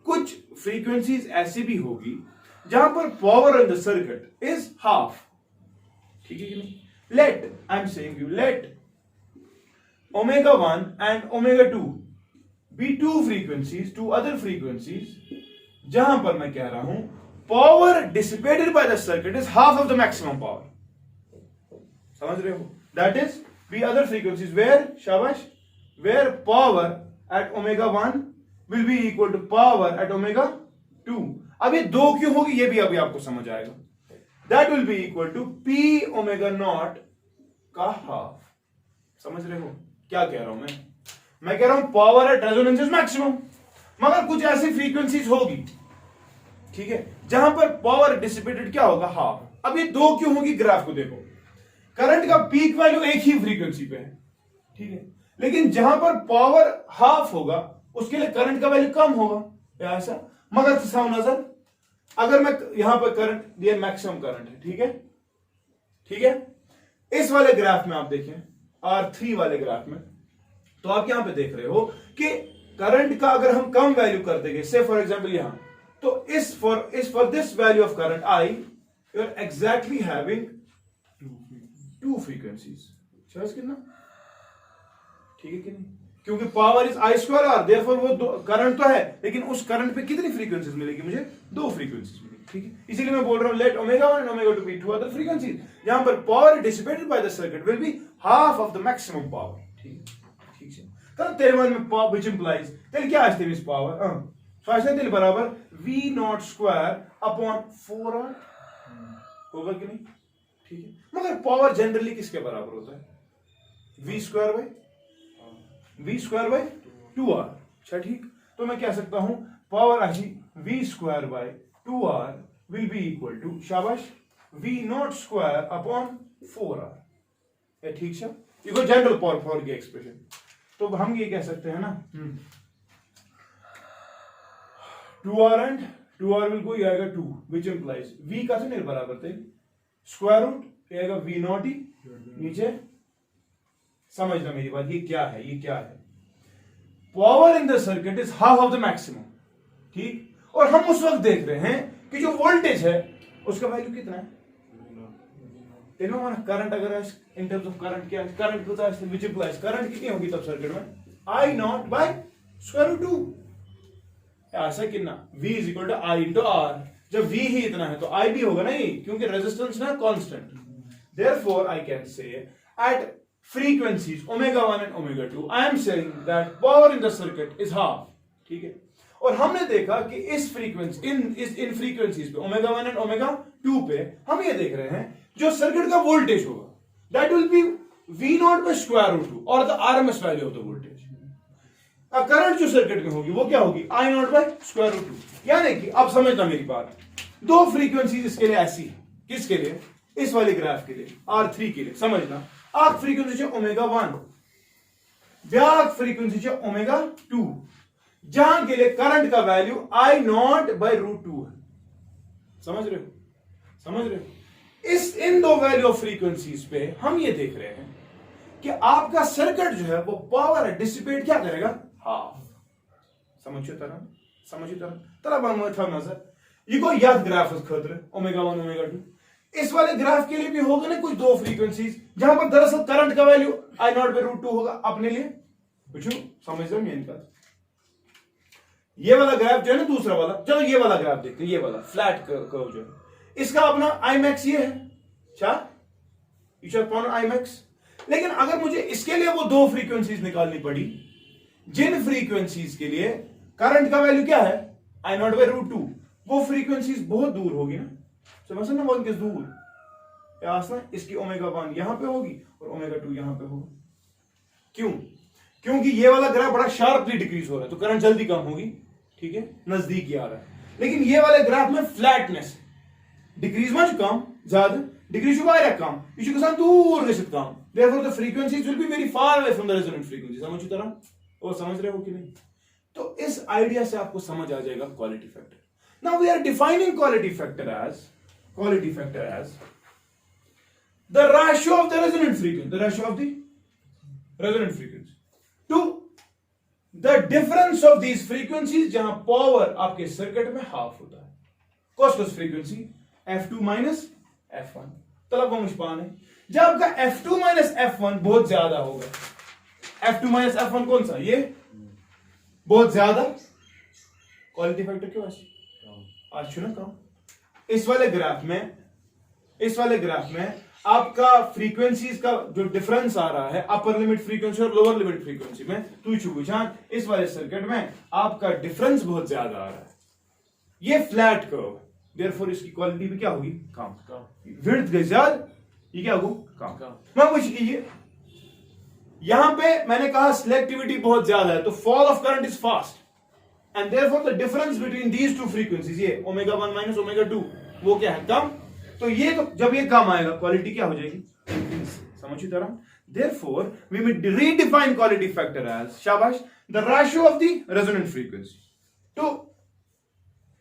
[SPEAKER 1] कुछ फ्रीक्वेंसीज ऐसी भी होगी जहां पर power in the circuit is half, ठीक है कि नहीं, let I am saying you, let omega 1 and omega 2 be two frequencies, two other frequencies, जहां पर मैं कह रहा हूं power dissipated by the circuit is half of the maximum power, समझ रहे हो, that is be other frequencies where, शाबाश, where power at omega 1 will be equal to power at omega 2, अब ये दो क्यों होगी ये भी अभी आपको समझ आएगा, that will be equal to P omega naught का हाफ, समझ रहे हो क्या कह रहा हूं मैं कह रहा हूं power at resonance is maximum, मगर कुछ ऐसी फ्रीक्वेंसीज होगी, ठीक है, जहां पर पावर डिसिपेटेड क्या होगा, हाफ, अब ये दो क्यों होगी, ग्राफ को देखो, करंट का पीक वैल्यू एक ही फ्रीक्वेंसी पे है, ठीक है, लेकिन जहां पर पावर हाफ होगा उसके लिए करंट का वैल्यू कम होगा, ऐसा, मगर नजर, अगर मैं यहां पर करंट, ये मैक्सिमम करंट है, ठीक है, इस वाले ग्राफ में आप देखें R3 वाले ग्राफ में, तो आप यहां पे देख रहे हो कि करंट का अगर हम कम वैल्यू कर देंगे, से फॉर एग्जांपल यहां, तो इस for this value of current I, you are exactly having two frequencies, कितना, ठीक है कि नहीं, क्योंकि power is I square R, therefore वो करंट तो है, लेकिन उस करंट पे कितनी फ्रीक्वेंसीज मिलेगी, मुझे दो फ्रीक्वेंसीज मिलेगी, ठीक है, इसीलिए मैं बोल रहा हूं let omega 1 and omega 2 be two other frequencies जहां पर power dissipated by the circuit will be half of the maximum power, ठीक है, तो तेरे मन में पावर व्हिच इंप्लाइज, तेरे क्या आते इस पावर, सो ऐसे तेरे बराबर V naught square upon 4R होगा कि नहीं, ठीक है, मगर पावर जनरली किसके बराबर होता है, V स्क्वायर बाय 2R, अच्छा ठीक, तो मैं कह सकता हूं power I V square by 2R will be equal to, शाबाश, V naught square upon 4R, ठीक है, ये को जनरल पावर की एक्सप्रेशन, तो हम ये कह सकते हैं ना, 2R and 2R will go, ये आएगा 2, विच इंप्लाइज V का से मेरे बराबर थे स्क्वायर रूट, ये आएगा V नॉट ही नीचे, समझना मेरी बात, ये क्या है, power in the circuit is half of the maximum, ठीक, और हम उस वक्त देख रहे हैं कि जो वोल्टेज है उसका वैल्यू कितना है, करंट अगर है इन टर्म्स ऑफ करंट क्या है, करंट होता है व्हिच इंप्लाइज करंट कितनी होगी तब सर्किट में, I naught by square root 2, ऐसा कितना, V is equal to I into R, जब V ही इतना है तो I भी होगा ना, क्योंकि रेजिस्टेंस ना constant, therefore I can say at frequencies omega 1 and omega 2, I am saying that power in the circuit is half. ठीक है, और हमने देखा कि इस फ्रीक्वेंसी इन फ्रीक्वेंसीज पे ओमेगा 1 एंड ओमेगा 2 पे हम ये देख रहे हैं जो सर्किट का वोल्टेज होगा that will be V naught by square root 2 और the RMS value of the voltage. Current जो सर्किट में होगी वो क्या होगी I naught by square root 2। यानी कि अब समझना मेरी बात, दो फ्रीक्वेंसीज इसके लिए ऐसी, किसके लिए, इस वाले ग्राफ के लिए R3 के लिए समझना, आप फ्रीक्वेंसी છે ओमेगा 1, ब्याक फ्रीक्वेंसी છે ओमेगा 2, जहां के लिए करंट का value I naught by root 2 है। समझ रहे हो, समझ रहे हो? इस इन दो वैल्यू ऑफ फ्रीक्वेंसीज पे हम ये देख रहे हैं कि आपका सर्किट जो है वो पावर डिसिपेट क्या करेगा, हाफ। समझिए तरह तरह बनवा था नजर ये को याद ग्राफ खतर ओमेगा 1 ओमेगा 2। इस वाले ग्राफ के लिए भी होगा ना कुछ दो फ्रीक्वेंसीज जहां पर दरअसल करंट का value I naught by root 2 होगा अपने लिए। पूछो समझ रहे हो इनका, ये वाला ग्राफ जो है ना दूसरा वाला, चलो ये वाला ग्राफ देखते हैं, ये वाला फ्लैट कर्व जो है इसका अपना Imax ये है, Imax। लेकिन अगर मुझे इसके लिए वो दो फ्रीक्वेंसीज निकालनी पड़ी जिन फ्रीक्वेंसीज के लिए करंट का वैल्यू क्या है I नॉट बाय रूट 2, वो फ्रीक्वेंसीज बहुत दूर होगी ना, समझ ना बहुत किस दूर ना, इसकी ओमेगा 1 यहां पे होगी और ओमेगा 2 यहां पे होगा। क्यों? क्योंकि ये वाला ग्राफ बड़ा शार्पली डिक्रीज हो रहा है तो करंट जल्दी कम होगी, ठीक है, नजदीक आ रहा है। लेकिन ये वाले ग्राफ में फ्लैटनेस डिक्रीज में कम ज्यादा डिक्रीज कम यह दूर गसित कम, therefore the frequencies will be very far away from the resonant frequency। समझ तरह और समझ रहे हो कि नहीं? तो इस आइडिया से आपको समझ आ जाएगा quality factor. Now we are defining quality factor as the ratio of the resonant frequency to the difference of these frequencies जहां पावर आपके सर्किट में हाफ होता है। कौन फ्रीक्वेंसी F2 माइनस F1 तलब वो मुश्पान है। जब आपका F2 माइनस F1 बहुत ज्यादा होगा, F2 माइनस F1 कौन सा, ये बहुत ज्यादा, क्वालिटी फैक्टर क्यों आज ना कम। इस वाले ग्राफ में आपका फ्रीक्वेंसीज का जो डिफरेंस आ रहा है अपर लिमिट फ्रीक्वेंसी और लोअर लिमिट फ्रीक्वेंसी में, तू इस वाले सर्किट में आपका डिफरेंस बहुत ज्यादा आ रहा है, ये फ्लैट कर्व, देयरफॉर इसकी क्वालिटी भी क्या होगी, कम। विड्थ गई ज्यादा, ये क्या होगा, कम। मैं कुछ कीजिए, यहां पे मैंने कहा सिलेक्टिविटी बहुत ज्यादा है तो fall of current is fast and therefore the difference between these two frequencies, ये ओमेगा 1 माइनस ओमेगा 2, वो क्या है, कम। तो ये तो जब ये कम आएगा क्वालिटी क्या हो जाएगी, समझी तरह। Therefore, we may redefine quality factor as शाबाश the ratio of the resonant frequency to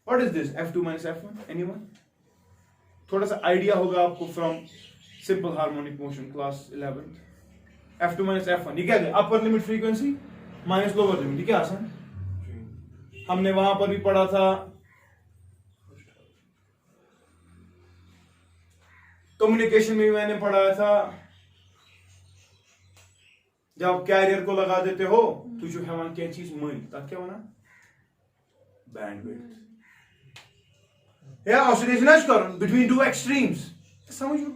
[SPEAKER 1] what is this F2 minus F1, anyone? थोड़ा सा आइडिया होगा आपको from simple harmonic motion class 11th। F2 minus F1 ये क्या है, upper limit frequency minus lower limit, ये क्या आसान, हमने वहां पर भी पढ़ा था। कम्युनिकेशन में भी मैंने पढ़ाया था, जब कैरियर को लगा देते हो तो जो है क्या चीज मई तक क्या होना, बैंडविड्थ या ऑसिलेशन कर बिटवीन टू एक्सट्रीम्स, समझो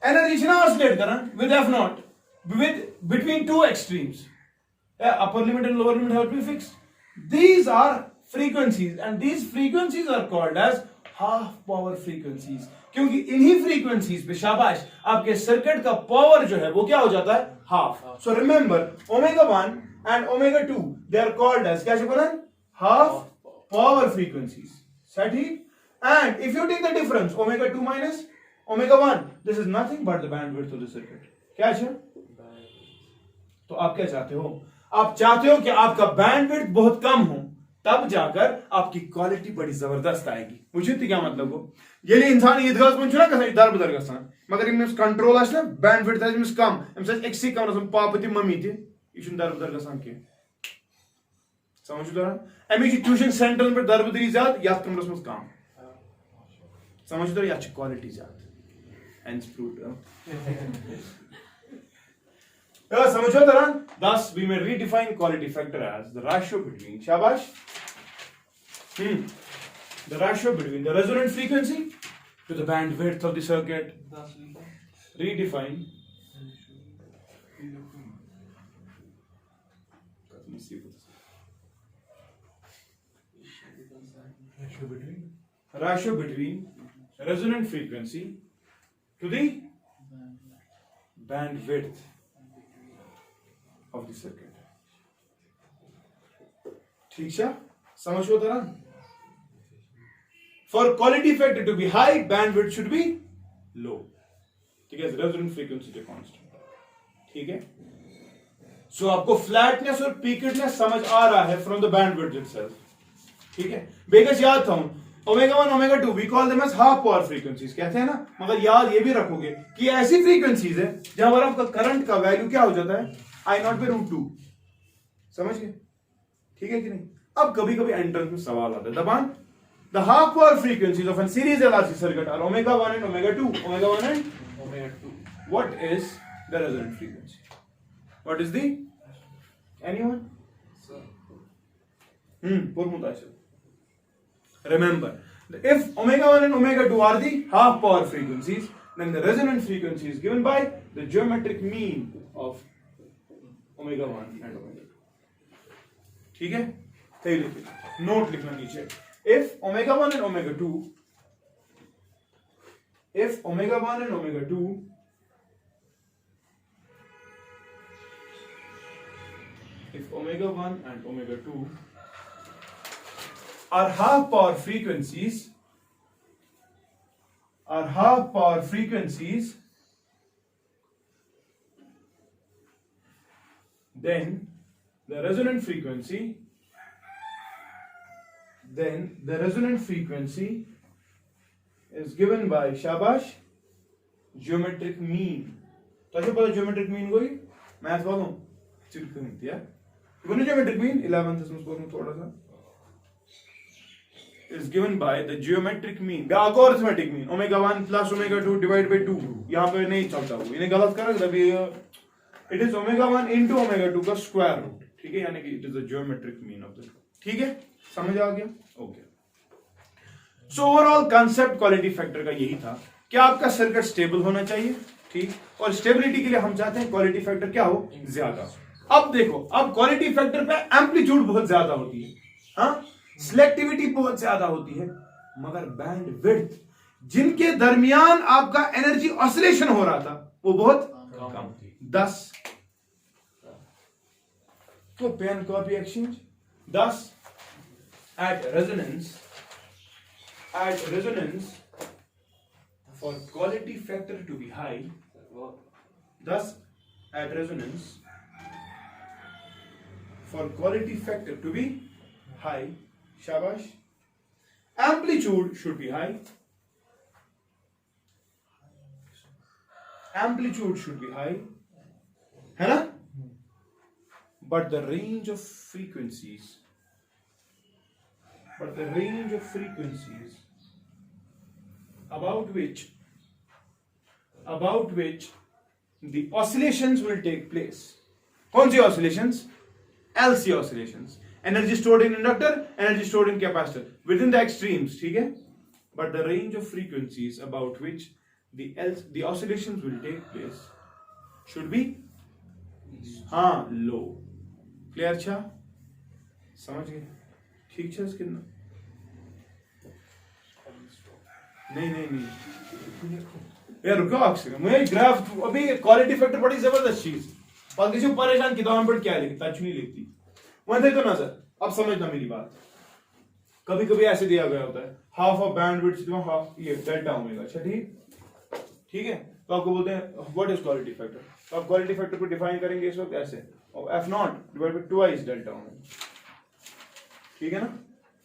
[SPEAKER 1] एनर्जी से ना ऑसिलेट करना with F naught with between two extremes, upper limit and lower limit have to be fixed. These are frequencies and these frequencies are called as half power frequencies, क्योंकि इन्हीं frequencies पे शाबाश आपके circuit का power जो है वो क्या हो जाता है, half. So remember omega 1 and omega 2 they are called as क्या बोला, हाफ पावर फ्रीक्वेंसीज, सही। And if you take the difference omega 2 minus omega 1, this is nothing but the bandwidth of the circuit. क्या है, तो आप क्या चाहते हो, आप चाहते हो कि आपका बैंडविड्थ बहुत कम हो, तब जाकर आपकी क्वालिटी बड़ी जबरदस्त आएगी। मुझे क्या मतलब हो, ये इंसान ईदगाह में ना कहीं दर बदर गसान, मगर इनमें कंट्रोल आस ना बैंडविड्थ आस कम, अम्स कमरस में पाप ते मम्मी ते यह दर बदर गसान कह, समझ तरह। अमिक ट्यूशन सेंटर पे दर बदरी ज्यादा, यथ कमरस में कम, समझ तरह, यह क्वालिटी ज्यादा, हेंस प्रूव्ड। समझो तरह। Thus we may redefine quality factor as the ratio between शाबाश the ratio between the resonant frequency to the bandwidth of the circuit। redefine ratio between resonant frequency to the bandwidth of the circuit. ठीक है, समझ हो तरह? For quality factor to be high, bandwidth should be low. ठीक है, resonant frequency के constant. ठीक है? So आपको flatness और peakedness समझ आ रहा है from the bandwidth itself. ठीक है? बेगस याद था omega 1 omega 2 we call them as half power frequencies कहते हैं ना, मगर याद ये भी रखोगे कि ऐसी फ्रीक्वेंसीज है जहां पर आपका करंट का वैल्यू क्या हो जाता है आई नॉट पे रूट 2. समझ गए? ठीक है कि नहीं? अब कभी कभी एंट्रेंस में सवाल आता है दबान the half power frequencies of an series LRC circuit are omega 1 and omega 2 omega 1 and
[SPEAKER 3] Omega 2.
[SPEAKER 1] what is the resonant frequency? What is the anyone?
[SPEAKER 3] Sir.
[SPEAKER 1] Purmutaisha. Remember, if omega 1 and omega 2 are the half power frequencies, then the resonant frequency is given by the geometric mean of omega 1 and omega 2. ठीक है? सही लिखिए, note लिखना नीचे. If omega 1 and omega 2, if omega 1 and omega 2 if omega 1 and omega 2 are half power frequencies, then the resonant frequency is given by shabash geometric mean. तो अच्छा पता geometric mean कोई मैथ वालों चिड़क नहीं दिया इवन geometric mean 11th में score में थोड़ा सा is given by the geometric mean या arithmetic mean omega 1 plus omega 2 divided by 2. यहाँ पे नहीं चलता वो इन्हें गलत कर तभी it is omega 1 into omega 2 का स्क्वायर रूट. ठीक है, यानी कि it is the geometric mean of the. ठीक है, समझ आ गया? Okay. So overall concept quality factor का यही था कि आपका सर्किट स्टेबल होना चाहिए. ठीक, और स्टेबिलिटी के लिए हम चाहते हैं क्वालिटी फैक्टर क्या हो ज्यादा. अब देखो, अब क्वालिटी फैक्टर पे एम्पलीट्यूड बहुत ज्यादा होती है, हाँ, सिलेक्टिविटी बहुत ज्यादा होती है, मगर बैंडविड्थ जिनके दरमियान आपका एनर्जी ऑसिलेशन हो रहा था वो बहुत कम थी. 10 तो pen copy exchange 10 at resonance for quality factor to be high, thus at resonance for quality factor to be high, shabash, amplitude should be high, है ना? But the range of frequencies about which the oscillations will take place. कौन सी oscillations? LC oscillations. Energy stored in inductor, energy stored in capacitor within the extremes. ठीक है? But the range of frequencies about which the oscillations will take place should be low. Clear छा? समझ गए? ठीक है कितना? नहीं यार रुको अक्सर मुझे ग्राफ अभी क्वालिटी फैक्टर बड़ी जबरदस्त चीज बाकी जो परेशान किताबों पर क्या लिखता अच्छी नहीं लिखती वहां तो नजर. अब समझना मेरी बात, कभी कभी ऐसे दिया गया होता है हाफ ऑफ बैंडविड्थ हाफ ये डेल्टा ओमेगा. अच्छा ठीक है, तो आपको बोलते हैं व्हाट इज क्वालिटी फैक्टर. तो आप क्वालिटी फैक्टर को डिफाइन करेंगे इस वक्त ऐसे F not divide by 2 delta omega. ठीक है ना,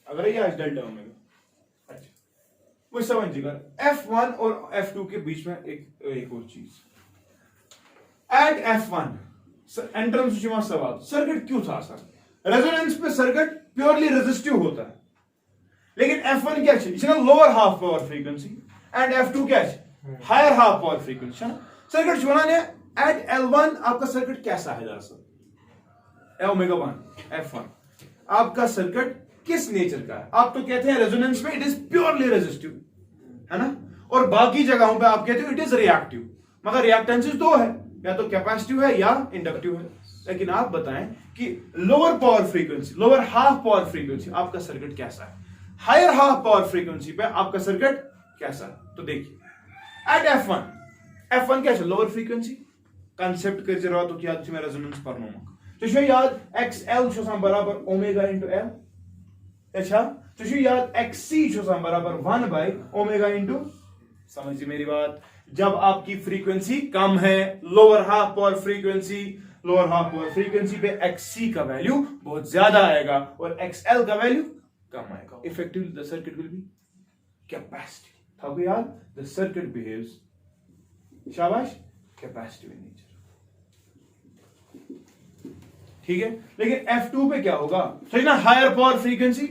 [SPEAKER 1] अगर ये आज डेल्टा ओमेगा. अच्छा वो समझिएगा F1 और F2 के बीच में एक और चीज एट F1 एंट्रेंस सवाल सर्किट क्यों था सर? रेजोनेंस पे सर्किट प्योरली रेजिस्टिव होता है, लेकिन F1 क्या है lower half power frequency and F2 क्या है higher half power frequency. Circuit बनाने एट L1 आपका सर्किट कैसा है दरअसल ओमेगा 1 F1 आपका सर्किट किस नेचर का है? आप तो कहते हैं रेजोनेंस में इट इज प्योरली रेजिस्टिव, है ना, और बाकी जगहों पे आप कहते हो इट इज रिएक्टिव. मगर रिएक्टेंसेस दो है, या तो कैपेसिटिव है या इंडक्टिव है। लेकिन आप बताएं कि lower power frequency, lower half power frequency आपका सर्किट कैसा है, हायर हाफ पावर फ्रीक्वेंसी पे आपका सर्किट कैसा है। तो देखिए एट F1 क्या है, लोअर फ्रीक्वेंसी कंसेप्ट कर जरा तो क्या मैं रेजोनेंस पढ़नो तो छो याद XL छो बराबर ओमेगा इनटू L, अच्छा तो छो याद XC छो बराबर 1 बाय ओमेगा इनटू, समझिए मेरी बात, जब आपकी फ्रीक्वेंसी कम है, lower half power frequency, lower half power frequency पे XC का वैल्यू बहुत ज्यादा आएगा और XL का वैल्यू कम आएगा। Effectively the circuit will B capacitive. था को याद, द सर्किट बिहेव्स, शाबाश, कैपेसिटिव इन नेचर। ठीक है, लेकिन F2 पे क्या होगा, सही ना, हायर पावर फ्रीक्वेंसी,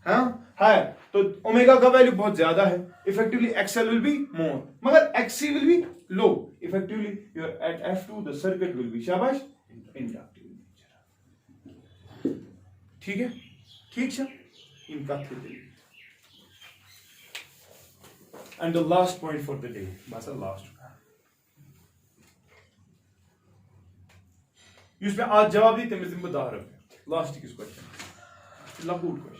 [SPEAKER 1] हाँ हायर, तो ओमेगा का वैल्यू बहुत ज्यादा है, effectively XL will be more, मगर XC will be low, effectively your at F2 the circuit will be, शाबाश, इंडक्टिव इन नेचर। ठीक है, ठीक है, इनका and the last point for the day, बस लास्ट इसमें आज जवाब दी तमिस दिन बता रहे लास्ट किस क्वेश्चन, लकूट क्वेश्चन।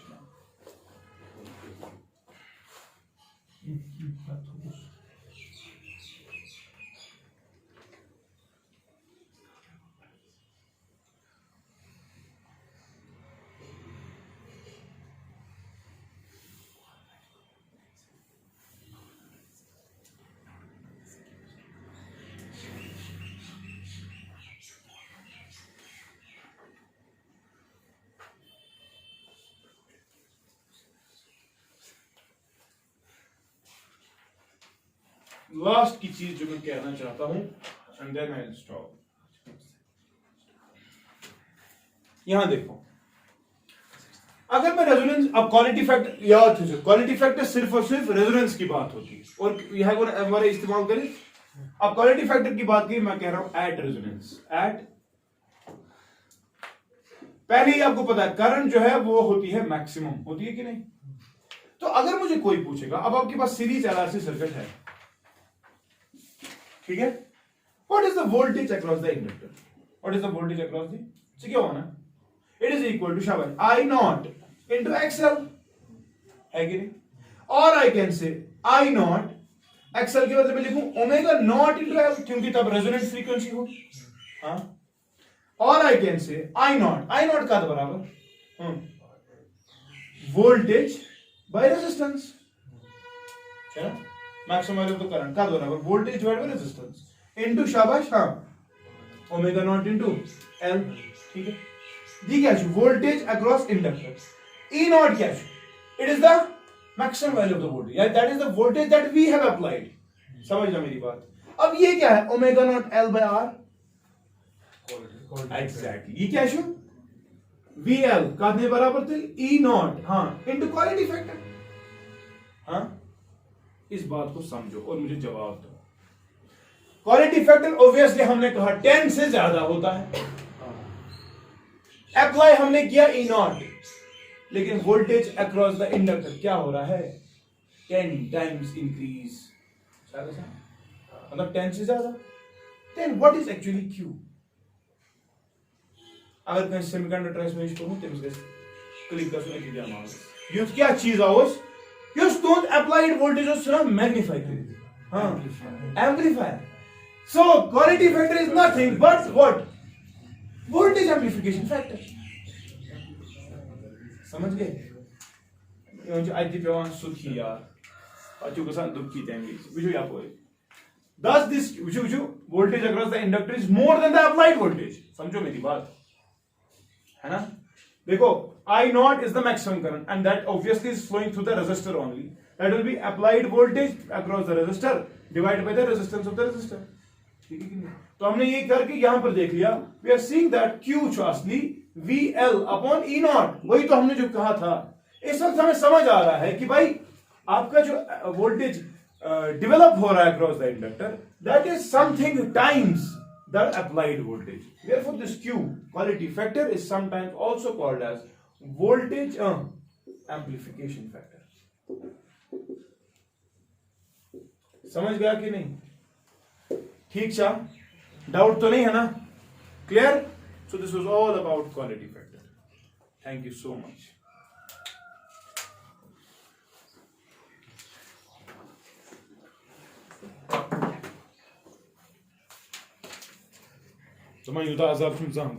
[SPEAKER 1] लास्ट की चीज जो मैं कहना चाहता हूं and then I will stop. यहां देखो, अगर मैं रेजोनेंस, अब क्वालिटी फैक्टर याद है, क्वालिटी फैक्टर सिर्फ और सिर्फ रेजोनेंस की बात होती है और यह हमारे इस्तेमाल करें। अब क्वालिटी फैक्टर की बात की, मैं कह रहा हूं एट रेजोनेंस, एट, पहले ही आपको पता है करंट जो है वो होती है मैक्सिमम, होती है कि नहीं। तो अगर मुझे कोई पूछेगा, अब आपके पास सीरीज एलआरसी सर्किट है, ठीक है, what is the voltage across the inductor, what is the voltage across the, तो क्या होना, इट इज इक्वल टू शाबाश I नॉट इंटू XL, है कि नहीं, और आई कैन से I नॉट XL के बदले में लिखूं ओमेगा नॉट इंटू L, क्योंकि तब रेजोनेंट फ्रीक्वेंसी हो, हाँ, और आई कैन से I नॉट का बराबर वोल्टेज बाय रेजिस्टेंस, है ना, maximum value of the current का बराबर voltage divide by resistance into शाबाश, हाँ, ओमेगा नॉट इनटू L। ठीक है, दी क्या है voltage across inductor, E naught क्या है, it is the maximum value of the voltage, that is the voltage that we have applied. समझना मेरी बात। अब ये क्या है, omega naught L by R, exactly, ये क्या है, VL का बराबर थे E नॉट, हाँ, इनटू क्वालिटी फैक्टर, हाँ, इस बात को समझो और मुझे जवाब दो। क्वालिटी फैक्टर ऑब्वियसली हमने कहा 10 से ज्यादा होता है, अप्लाई हमने किया E नॉट, लेकिन वोल्टेज अक्रॉस द इंडक्टर क्या हो रहा है, 10 टाइम्स इंक्रीज, मतलब 10 से ज्यादा। Then what is actually Q, अगर कहीं सेमीकंडक्टर ट्रांसमिशन करूं तमिस गस क्लिक गसुन कि जान माल युस क्या चीज आवस, युस तुंद अप्लाइड वोल्टेज उस ना मैग्नीफाई कर, हां, amplifier. So quality factor is nothing but what, voltage amplification factor. समझ गए, यो जो आज पेवान सुखी यार, अचु गसान दुखी तंगी विजु या कोई thus this Biju voltage across the inductor is more than the applied voltage. समझो मेरी बात, है ना। देखो I naught is the maximum current and that obviously is flowing through the resistor only, that will be applied voltage across the resistor divided by the resistance of the resistor। ठीक है कि नहीं, तो हमने ये करके यहां पर देख लिया, we are seeing that Q चासली VL upon E naught, वही तो हमने जो कहा था। इस वक्त हमें समझ आ रहा है कि भाई आपका जो वोल्टेज डेवलप हो रहा है across the inductor, that is something times the applied voltage, therefore this Q quality factor is sometimes also called as voltage amplification factor। समझ गया कि नहीं। ठीक छा डाउट तो नहीं है ना clear so this was all about quality factor thank you so much Zaman yuda azab tüm zahn